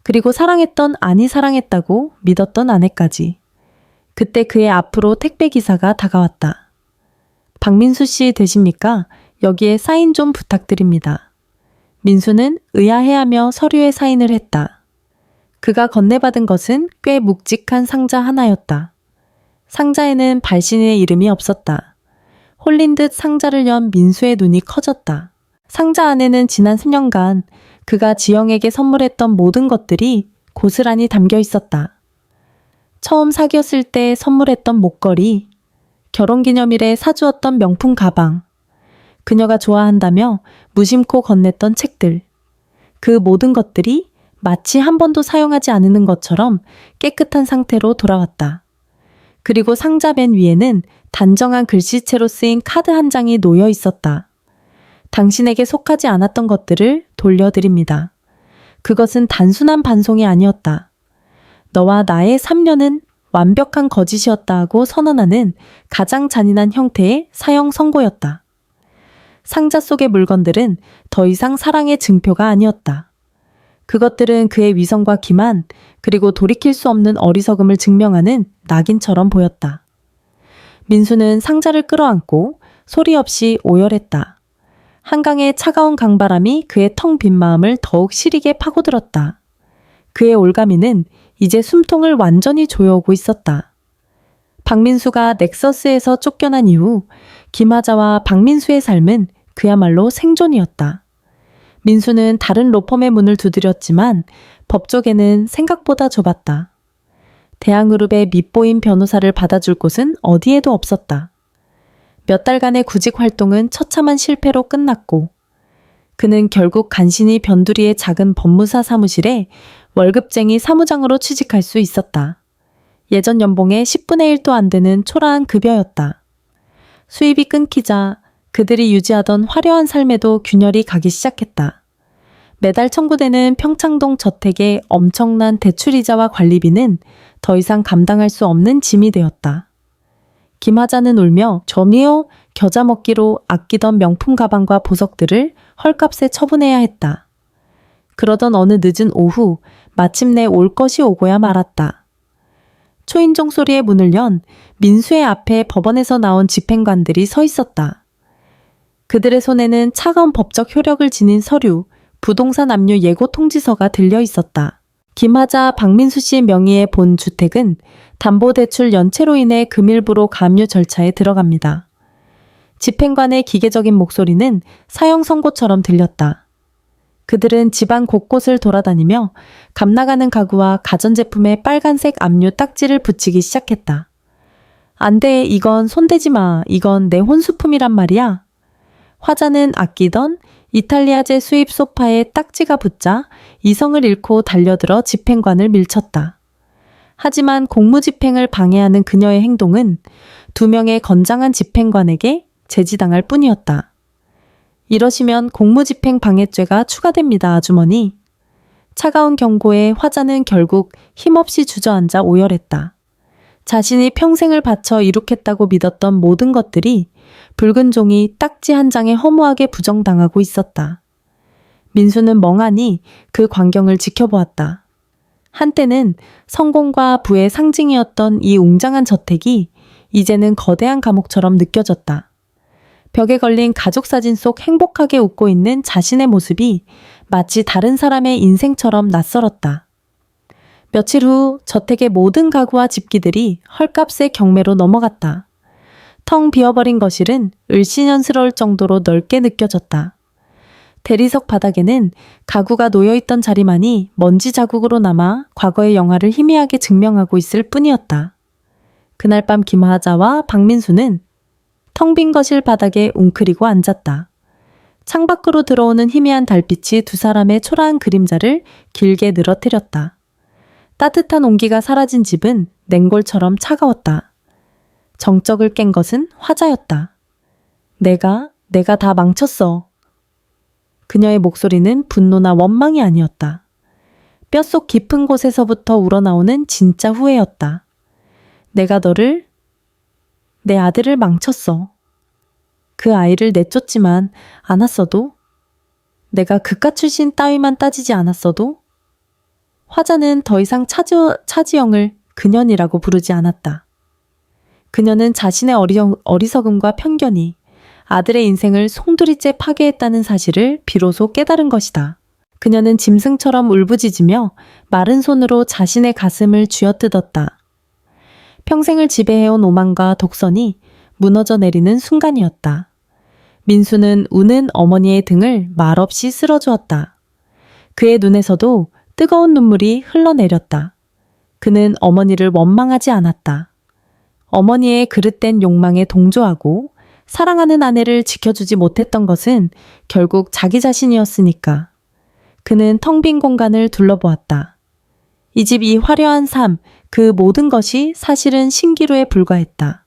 그리고 사랑했던 아니 사랑했다고 믿었던 아내까지. 그때 그의 앞으로 택배기사가 다가왔다. 박민수 씨 되십니까? 여기에 사인 좀 부탁드립니다. 민수는 의아해하며 서류에 사인을 했다. 그가 건네받은 것은 꽤 묵직한 상자 하나였다. 상자에는 발신인의 이름이 없었다. 홀린 듯 상자를 연 민수의 눈이 커졌다. 상자 안에는 지난 3년간 그가 지영에게 선물했던 모든 것들이 고스란히 담겨 있었다. 처음 사귀었을 때 선물했던 목걸이, 결혼기념일에 사주었던 명품 가방, 그녀가 좋아한다며 무심코 건넸던 책들, 그 모든 것들이 마치 한 번도 사용하지 않는 것처럼 깨끗한 상태로 돌아왔다. 그리고 상자 맨 위에는 단정한 글씨체로 쓰인 카드 한 장이 놓여 있었다. 당신에게 속하지 않았던 것들을 돌려드립니다. 그것은 단순한 반송이 아니었다. 너와 나의 3년은 완벽한 거짓이었다 하고 선언하는 가장 잔인한 형태의 사형 선고였다. 상자 속의 물건들은 더 이상 사랑의 증표가 아니었다. 그것들은 그의 위선과 기만, 그리고 돌이킬 수 없는 어리석음을 증명하는 낙인처럼 보였다. 민수는 상자를 끌어안고 소리 없이 오열했다. 한강의 차가운 강바람이 그의 텅 빈 마음을 더욱 시리게 파고들었다. 그의 올가미는 이제 숨통을 완전히 조여오고 있었다. 박민수가 넥서스에서 쫓겨난 이후 김하자와 박민수의 삶은 그야말로 생존이었다. 민수는 다른 로펌의 문을 두드렸지만 법조계는 생각보다 좁았다. 대항그룹의 밑보인 변호사를 받아줄 곳은 어디에도 없었다. 몇 달간의 구직 활동은 처참한 실패로 끝났고 그는 결국 간신히 변두리의 작은 법무사 사무실에 월급쟁이 사무장으로 취직할 수 있었다. 예전 연봉의 10분의 1도 안 되는 초라한 급여였다. 수입이 끊기자 그들이 유지하던 화려한 삶에도 균열이 가기 시작했다. 매달 청구되는 평창동 저택의 엄청난 대출이자와 관리비는 더 이상 감당할 수 없는 짐이 되었다. 김하자는 울며 점이요 겨자 먹기로 아끼던 명품 가방과 보석들을 헐값에 처분해야 했다. 그러던 어느 늦은 오후 마침내 올 것이 오고야 말았다. 초인종 소리에 문을 연 민수의 앞에 법원에서 나온 집행관들이 서 있었다. 그들의 손에는 차가운 법적 효력을 지닌 서류, 부동산 압류 예고 통지서가 들려 있었다. 김하자 박민수 씨 명의의 본 주택은 담보대출 연체로 인해 금일부로 감유 절차에 들어갑니다. 집행관의 기계적인 목소리는 사형 선고처럼 들렸다. 그들은 집안 곳곳을 돌아다니며 값나가는 가구와 가전제품에 빨간색 압류 딱지를 붙이기 시작했다. 안 돼, 이건 손대지 마. 이건 내 혼수품이란 말이야. 화자는 아끼던 이탈리아제 수입 소파에 딱지가 붙자 이성을 잃고 달려들어 집행관을 밀쳤다. 하지만 공무집행을 방해하는 그녀의 행동은 2명의 건장한 집행관에게 제지당할 뿐이었다. 이러시면 공무집행 방해죄가 추가됩니다, 아주머니. 차가운 경고에 화자는 결국 힘없이 주저앉아 오열했다. 자신이 평생을 바쳐 이룩했다고 믿었던 모든 것들이 붉은 종이 딱지 한 장에 허무하게 부정당하고 있었다. 민수는 멍하니 그 광경을 지켜보았다. 한때는 성공과 부의 상징이었던 이 웅장한 저택이 이제는 거대한 감옥처럼 느껴졌다. 벽에 걸린 가족사진 속 행복하게 웃고 있는 자신의 모습이 마치 다른 사람의 인생처럼 낯설었다. 며칠 후 저택의 모든 가구와 집기들이 헐값의 경매로 넘어갔다. 텅 비어버린 거실은 을씨년스러울 정도로 넓게 느껴졌다. 대리석 바닥에는 가구가 놓여있던 자리만이 먼지 자국으로 남아 과거의 영화를 희미하게 증명하고 있을 뿐이었다. 그날 밤 김하자와 박민수는 텅 빈 거실 바닥에 웅크리고 앉았다. 창밖으로 들어오는 희미한 달빛이 두 사람의 초라한 그림자를 길게 늘어뜨렸다. 따뜻한 온기가 사라진 집은 냉골처럼 차가웠다. 정적을 깬 것은 화자였다. 내가 다 망쳤어. 그녀의 목소리는 분노나 원망이 아니었다. 뼛속 깊은 곳에서부터 우러나오는 진짜 후회였다. 내가 내 아들을 망쳤어. 그 아이를 내쫓지만 않았어도, 내가 그깟 출신 따위만 따지지 않았어도, 화자는 더 이상 차지영을 그년이라고 부르지 않았다. 그녀는 자신의 어리석음과 편견이 아들의 인생을 송두리째 파괴했다는 사실을 비로소 깨달은 것이다. 그녀는 짐승처럼 울부짖으며 마른 손으로 자신의 가슴을 쥐어뜯었다. 평생을 지배해온 오만과 독선이 무너져 내리는 순간이었다. 민수는 우는 어머니의 등을 말없이 쓸어주었다. 그의 눈에서도 뜨거운 눈물이 흘러내렸다. 그는 어머니를 원망하지 않았다. 어머니의 그릇된 욕망에 동조하고 사랑하는 아내를 지켜주지 못했던 것은 결국 자기 자신이었으니까. 그는 텅 빈 공간을 둘러보았다. 이 집 이 화려한 삶, 그 모든 것이 사실은 신기루에 불과했다.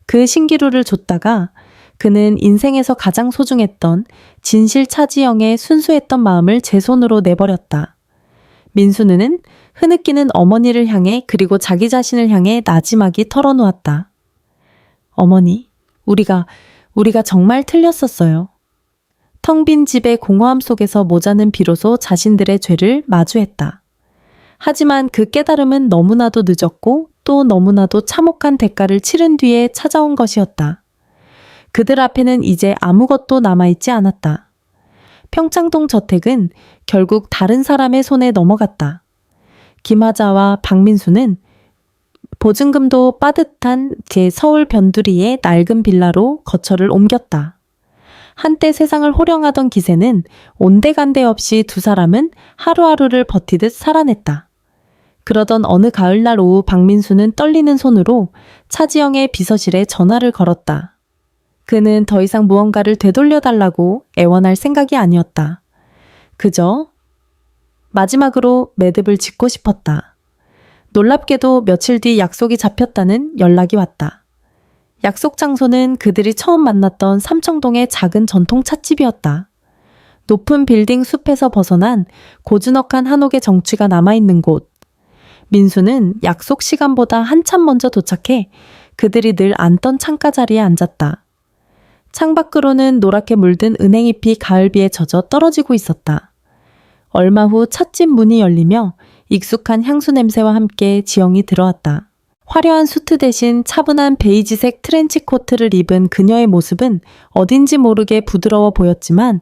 그 신기루를 줬다가 그는 인생에서 가장 소중했던 진실 차지영의 순수했던 마음을 제 손으로 내버렸다. 민수는 흐느끼는 어머니를 향해 그리고 자기 자신을 향해 나지막이 털어놓았다. 어머니, 우리가 정말 틀렸었어요. 텅 빈 집의 공허함 속에서 모자는 비로소 자신들의 죄를 마주했다. 하지만 그 깨달음은 너무나도 늦었고 또 너무나도 참혹한 대가를 치른 뒤에 찾아온 것이었다. 그들 앞에는 이제 아무것도 남아있지 않았다. 평창동 저택은 결국 다른 사람의 손에 넘어갔다. 김하자와 박민수는 보증금도 빠듯한 제 서울 변두리의 낡은 빌라로 거처를 옮겼다. 한때 세상을 호령하던 기세는 온데간데 없이 두 사람은 하루하루를 버티듯 살아냈다. 그러던 어느 가을날 오후 박민수는 떨리는 손으로 차지영의 비서실에 전화를 걸었다. 그는 더 이상 무언가를 되돌려달라고 애원할 생각이 아니었다. 그저 마지막으로 매듭을 짓고 싶었다. 놀랍게도 며칠 뒤 약속이 잡혔다는 연락이 왔다. 약속 장소는 그들이 처음 만났던 삼청동의 작은 전통 찻집이었다. 높은 빌딩 숲에서 벗어난 고즈넉한 한옥의 정취가 남아있는 곳. 민수는 약속 시간보다 한참 먼저 도착해 그들이 늘 앉던 창가 자리에 앉았다. 창밖으로는 노랗게 물든 은행잎이 가을비에 젖어 떨어지고 있었다. 얼마 후 찻집 문이 열리며 익숙한 향수 냄새와 함께 지영이 들어왔다. 화려한 수트 대신 차분한 베이지색 트렌치 코트를 입은 그녀의 모습은 어딘지 모르게 부드러워 보였지만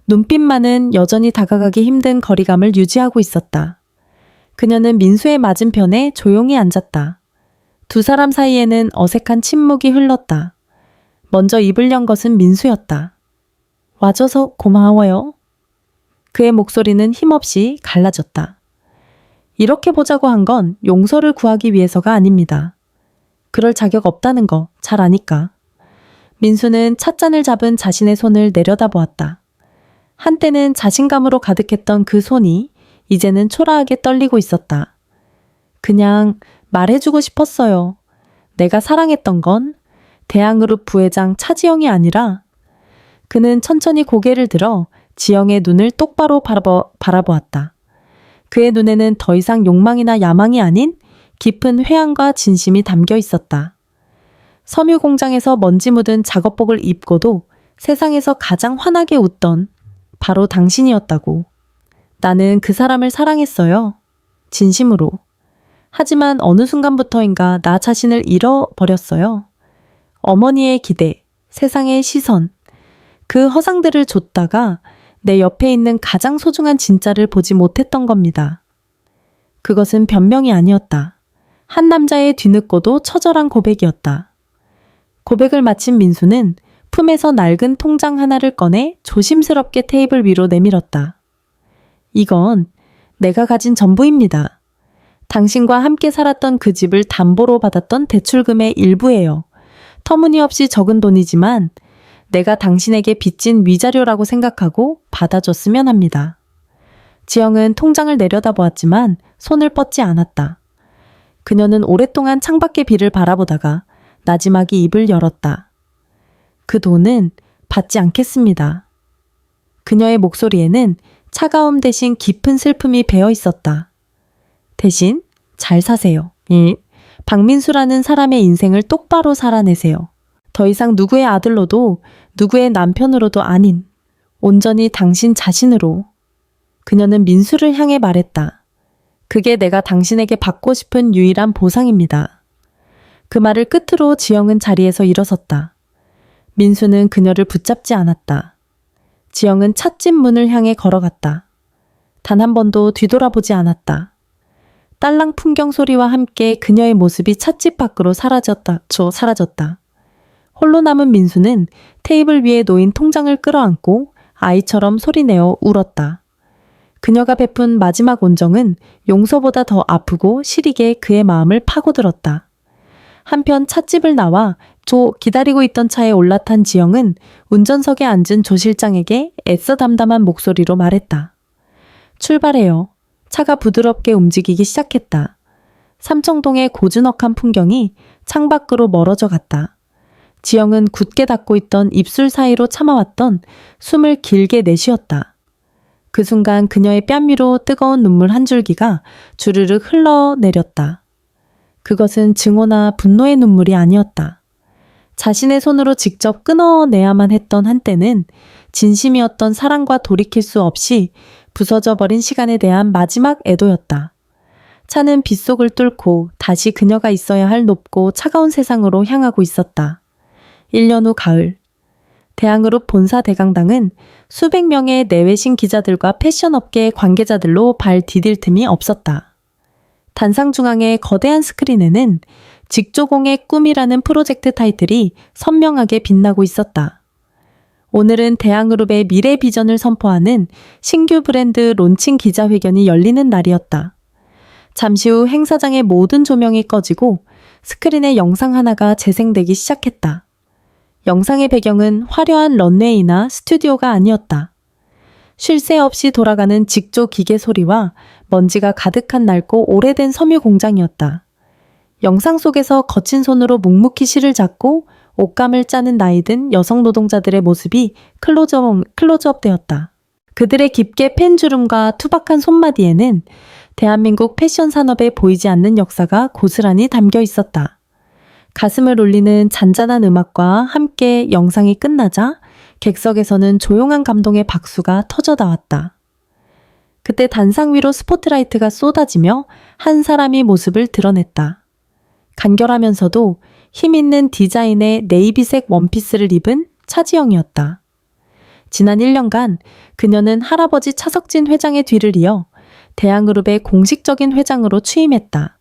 눈빛만은 여전히 다가가기 힘든 거리감을 유지하고 있었다. 그녀는 민수의 맞은편에 조용히 앉았다. 두 사람 사이에는 어색한 침묵이 흘렀다. 먼저 입을 연 것은 민수였다. 와줘서 고마워요. 그의 목소리는 힘없이 갈라졌다. 이렇게 보자고 한 건 용서를 구하기 위해서가 아닙니다. 그럴 자격 없다는 거 잘 아니까. 민수는 찻잔을 잡은 자신의 손을 내려다보았다. 한때는 자신감으로 가득했던 그 손이 이제는 초라하게 떨리고 있었다. 그냥 말해주고 싶었어요. 내가 사랑했던 건 대한그룹 부회장 차지영이 아니라. 그는 천천히 고개를 들어 지영의 눈을 똑바로 바라보았다. 그의 눈에는 더 이상 욕망이나 야망이 아닌 깊은 회한과 진심이 담겨 있었다. 섬유 공장에서 먼지 묻은 작업복을 입고도 세상에서 가장 환하게 웃던 바로 당신이었다고. 나는 그 사람을 사랑했어요. 진심으로. 하지만 어느 순간부터인가 나 자신을 잃어버렸어요. 어머니의 기대, 세상의 시선, 그 허상들을 좇다가 내 옆에 있는 가장 소중한 진짜를 보지 못했던 겁니다. 그것은 변명이 아니었다. 한 남자의 뒤늦고도 처절한 고백이었다. 고백을 마친 민수는 품에서 낡은 통장 하나를 꺼내 조심스럽게 테이블 위로 내밀었다. 이건 내가 가진 전부입니다. 당신과 함께 살았던 그 집을 담보로 받았던 대출금의 일부예요. 터무니없이 적은 돈이지만 내가 당신에게 빚진 위자료라고 생각하고 받아줬으면 합니다. 지영은 통장을 내려다보았지만 손을 뻗지 않았다. 그녀는 오랫동안 창밖의 비를 바라보다가 나지막이 입을 열었다. 그 돈은 받지 않겠습니다. 그녀의 목소리에는 차가움 대신 깊은 슬픔이 배어 있었다. 대신 잘 사세요. 박민수라는 사람의 인생을 똑바로 살아내세요. 더 이상 누구의 아들로도 누구의 남편으로도 아닌 온전히 당신 자신으로. 그녀는 민수를 향해 말했다. 그게 내가 당신에게 받고 싶은 유일한 보상입니다. 그 말을 끝으로 지영은 자리에서 일어섰다. 민수는 그녀를 붙잡지 않았다. 지영은 찻집 문을 향해 걸어갔다. 단 한 번도 뒤돌아보지 않았다. 딸랑 풍경 소리와 함께 그녀의 모습이 찻집 밖으로 사라졌다. 홀로 남은 민수는 테이블 위에 놓인 통장을 끌어안고 아이처럼 소리내어 울었다. 그녀가 베푼 마지막 온정은 용서보다 더 아프고 시리게 그의 마음을 파고들었다. 한편 찻집을 나와 기다리고 있던 차에 올라탄 지영은 운전석에 앉은 조 실장에게 애써 담담한 목소리로 말했다. 출발해요. 차가 부드럽게 움직이기 시작했다. 삼청동의 고즈넉한 풍경이 창밖으로 멀어져 갔다. 지영은 굳게 닫고 있던 입술 사이로 참아왔던 숨을 길게 내쉬었다. 그 순간 그녀의 뺨 위로 뜨거운 눈물 한 줄기가 주르륵 흘러내렸다. 그것은 증오나 분노의 눈물이 아니었다. 자신의 손으로 직접 끊어내야만 했던 한때는 진심이었던 사랑과 돌이킬 수 없이 부서져 버린 시간에 대한 마지막 애도였다. 차는 빗속을 뚫고 다시 그녀가 있어야 할 높고 차가운 세상으로 향하고 있었다. 1년 후 가을, 대항그룹 본사 대강당은 수백 명의 내외신 기자들과 패션업계 관계자들로 발 디딜 틈이 없었다. 단상 중앙의 거대한 스크린에는 직조공의 꿈이라는 프로젝트 타이틀이 선명하게 빛나고 있었다. 오늘은 대항그룹의 미래 비전을 선포하는 신규 브랜드 론칭 기자회견이 열리는 날이었다. 잠시 후 행사장의 모든 조명이 꺼지고 스크린에 영상 하나가 재생되기 시작했다. 영상의 배경은 화려한 런웨이나 스튜디오가 아니었다. 쉴 새 없이 돌아가는 직조 기계 소리와 먼지가 가득한 낡고 오래된 섬유 공장이었다. 영상 속에서 거친 손으로 묵묵히 실을 잡고 옷감을 짜는 나이든 여성 노동자들의 모습이 클로즈업 되었다. 그들의 깊게 팬 주름과 투박한 손마디에는 대한민국 패션 산업에 보이지 않는 역사가 고스란히 담겨 있었다. 가슴을 울리는 잔잔한 음악과 함께 영상이 끝나자 객석에서는 조용한 감동의 박수가 터져 나왔다. 그때 단상 위로 스포트라이트가 쏟아지며 한 사람이 모습을 드러냈다. 간결하면서도 힘있는 디자인의 네이비색 원피스를 입은 차지영이었다. 지난 1년간 그녀는 할아버지 차석진 회장의 뒤를 이어 대항그룹의 공식적인 회장으로 취임했다.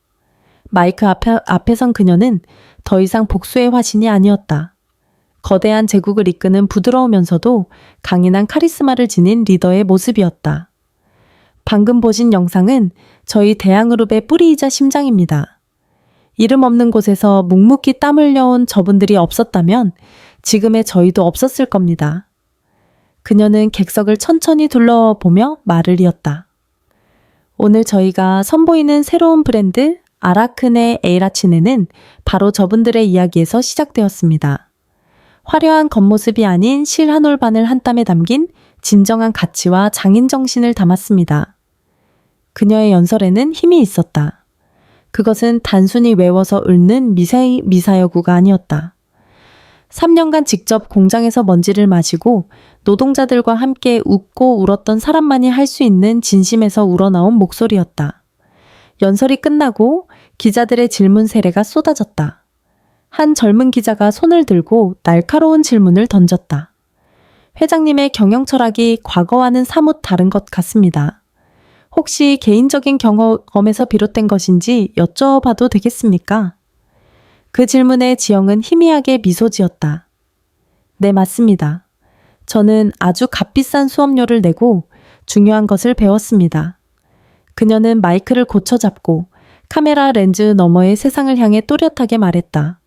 마이크 앞에 선 그녀는 더 이상 복수의 화신이 아니었다. 거대한 제국을 이끄는 부드러우면서도 강인한 카리스마를 지닌 리더의 모습이었다. 방금 보신 영상은 저희 대항그룹의 뿌리이자 심장입니다. 이름 없는 곳에서 묵묵히 땀 흘려온 저분들이 없었다면 지금의 저희도 없었을 겁니다. 그녀는 객석을 천천히 둘러보며 말을 이었다. 오늘 저희가 선보이는 새로운 브랜드 아라크네 에이라치네는 바로 저분들의 이야기에서 시작되었습니다. 화려한 겉모습이 아닌 실 한 올 반을 한 땀에 담긴 진정한 가치와 장인 정신을 담았습니다. 그녀의 연설에는 힘이 있었다. 그것은 단순히 외워서 읊는 미사여구가 아니었다. 3년간 직접 공장에서 먼지를 마시고 노동자들과 함께 웃고 울었던 사람만이 할 수 있는 진심에서 우러나온 목소리였다. 연설이 끝나고 기자들의 질문 세례가 쏟아졌다. 한 젊은 기자가 손을 들고 날카로운 질문을 던졌다. 회장님의 경영 철학이 과거와는 사뭇 다른 것 같습니다. 혹시 개인적인 경험에서 비롯된 것인지 여쭤봐도 되겠습니까? 그 질문에 지영은 희미하게 미소 지었다. 네, 맞습니다. 저는 아주 값비싼 수업료를 내고 중요한 것을 배웠습니다. 그녀는 마이크를 고쳐잡고 카메라 렌즈 너머의 세상을 향해 또렷하게 말했다.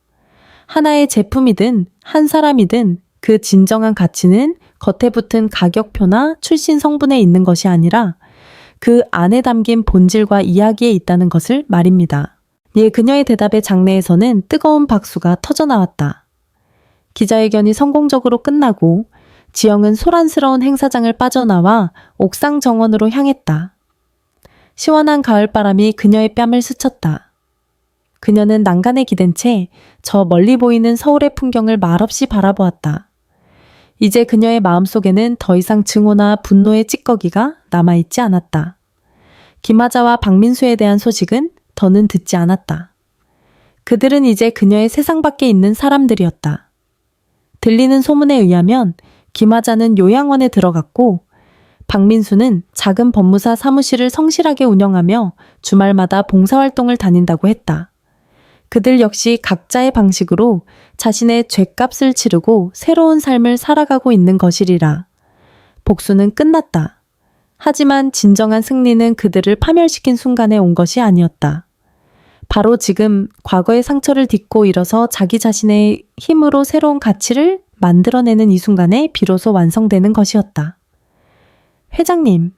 하나의 제품이든 한 사람이든 그 진정한 가치는 겉에 붙은 가격표나 출신 성분에 있는 것이 아니라 그 안에 담긴 본질과 이야기에 있다는 것을 말입니다. 그녀의 대답의 장내에서는 뜨거운 박수가 터져 나왔다. 기자회견이 성공적으로 끝나고 지영은 소란스러운 행사장을 빠져나와 옥상 정원으로 향했다. 시원한 가을바람이 그녀의 뺨을 스쳤다. 그녀는 난간에 기댄 채 저 멀리 보이는 서울의 풍경을 말없이 바라보았다. 이제 그녀의 마음속에는 더 이상 증오나 분노의 찌꺼기가 남아있지 않았다. 김하자와 박민수에 대한 소식은 더는 듣지 않았다. 그들은 이제 그녀의 세상 밖에 있는 사람들이었다. 들리는 소문에 의하면 김하자는 요양원에 들어갔고 박민수는 작은 법무사 사무실을 성실하게 운영하며 주말마다 봉사활동을 다닌다고 했다. 그들 역시 각자의 방식으로 자신의 죗값을 치르고 새로운 삶을 살아가고 있는 것이리라. 복수는 끝났다. 하지만 진정한 승리는 그들을 파멸시킨 순간에 온 것이 아니었다. 바로 지금 과거의 상처를 딛고 일어서 자기 자신의 힘으로 새로운 가치를 만들어내는 이 순간에 비로소 완성되는 것이었다. 회장님,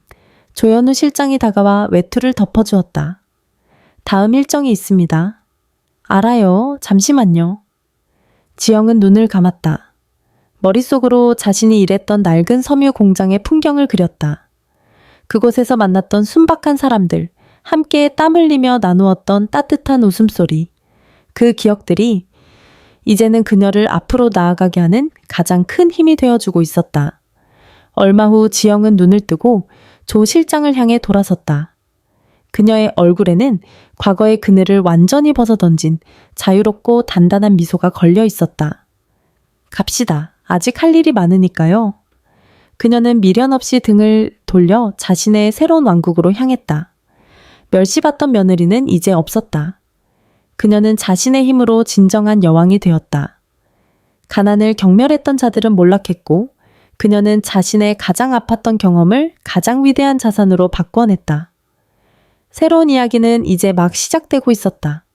조현우 실장이 다가와 외투를 덮어주었다. 다음 일정이 있습니다. 알아요. 잠시만요. 지영은 눈을 감았다. 머릿속으로 자신이 일했던 낡은 섬유 공장의 풍경을 그렸다. 그곳에서 만났던 순박한 사람들, 함께 땀 흘리며 나누었던 따뜻한 웃음소리. 그 기억들이 이제는 그녀를 앞으로 나아가게 하는 가장 큰 힘이 되어주고 있었다. 얼마 후 지영은 눈을 뜨고 조 실장을 향해 돌아섰다. 그녀의 얼굴에는 과거의 그늘을 완전히 벗어던진 자유롭고 단단한 미소가 걸려 있었다. 갑시다. 아직 할 일이 많으니까요. 그녀는 미련 없이 등을 돌려 자신의 새로운 왕국으로 향했다. 멸시받던 며느리는 이제 없었다. 그녀는 자신의 힘으로 진정한 여왕이 되었다. 가난을 경멸했던 자들은 몰락했고 그녀는 자신의 가장 아팠던 경험을 가장 위대한 자산으로 바꿔냈다. 새로운 이야기는 이제 막 시작되고 있었다.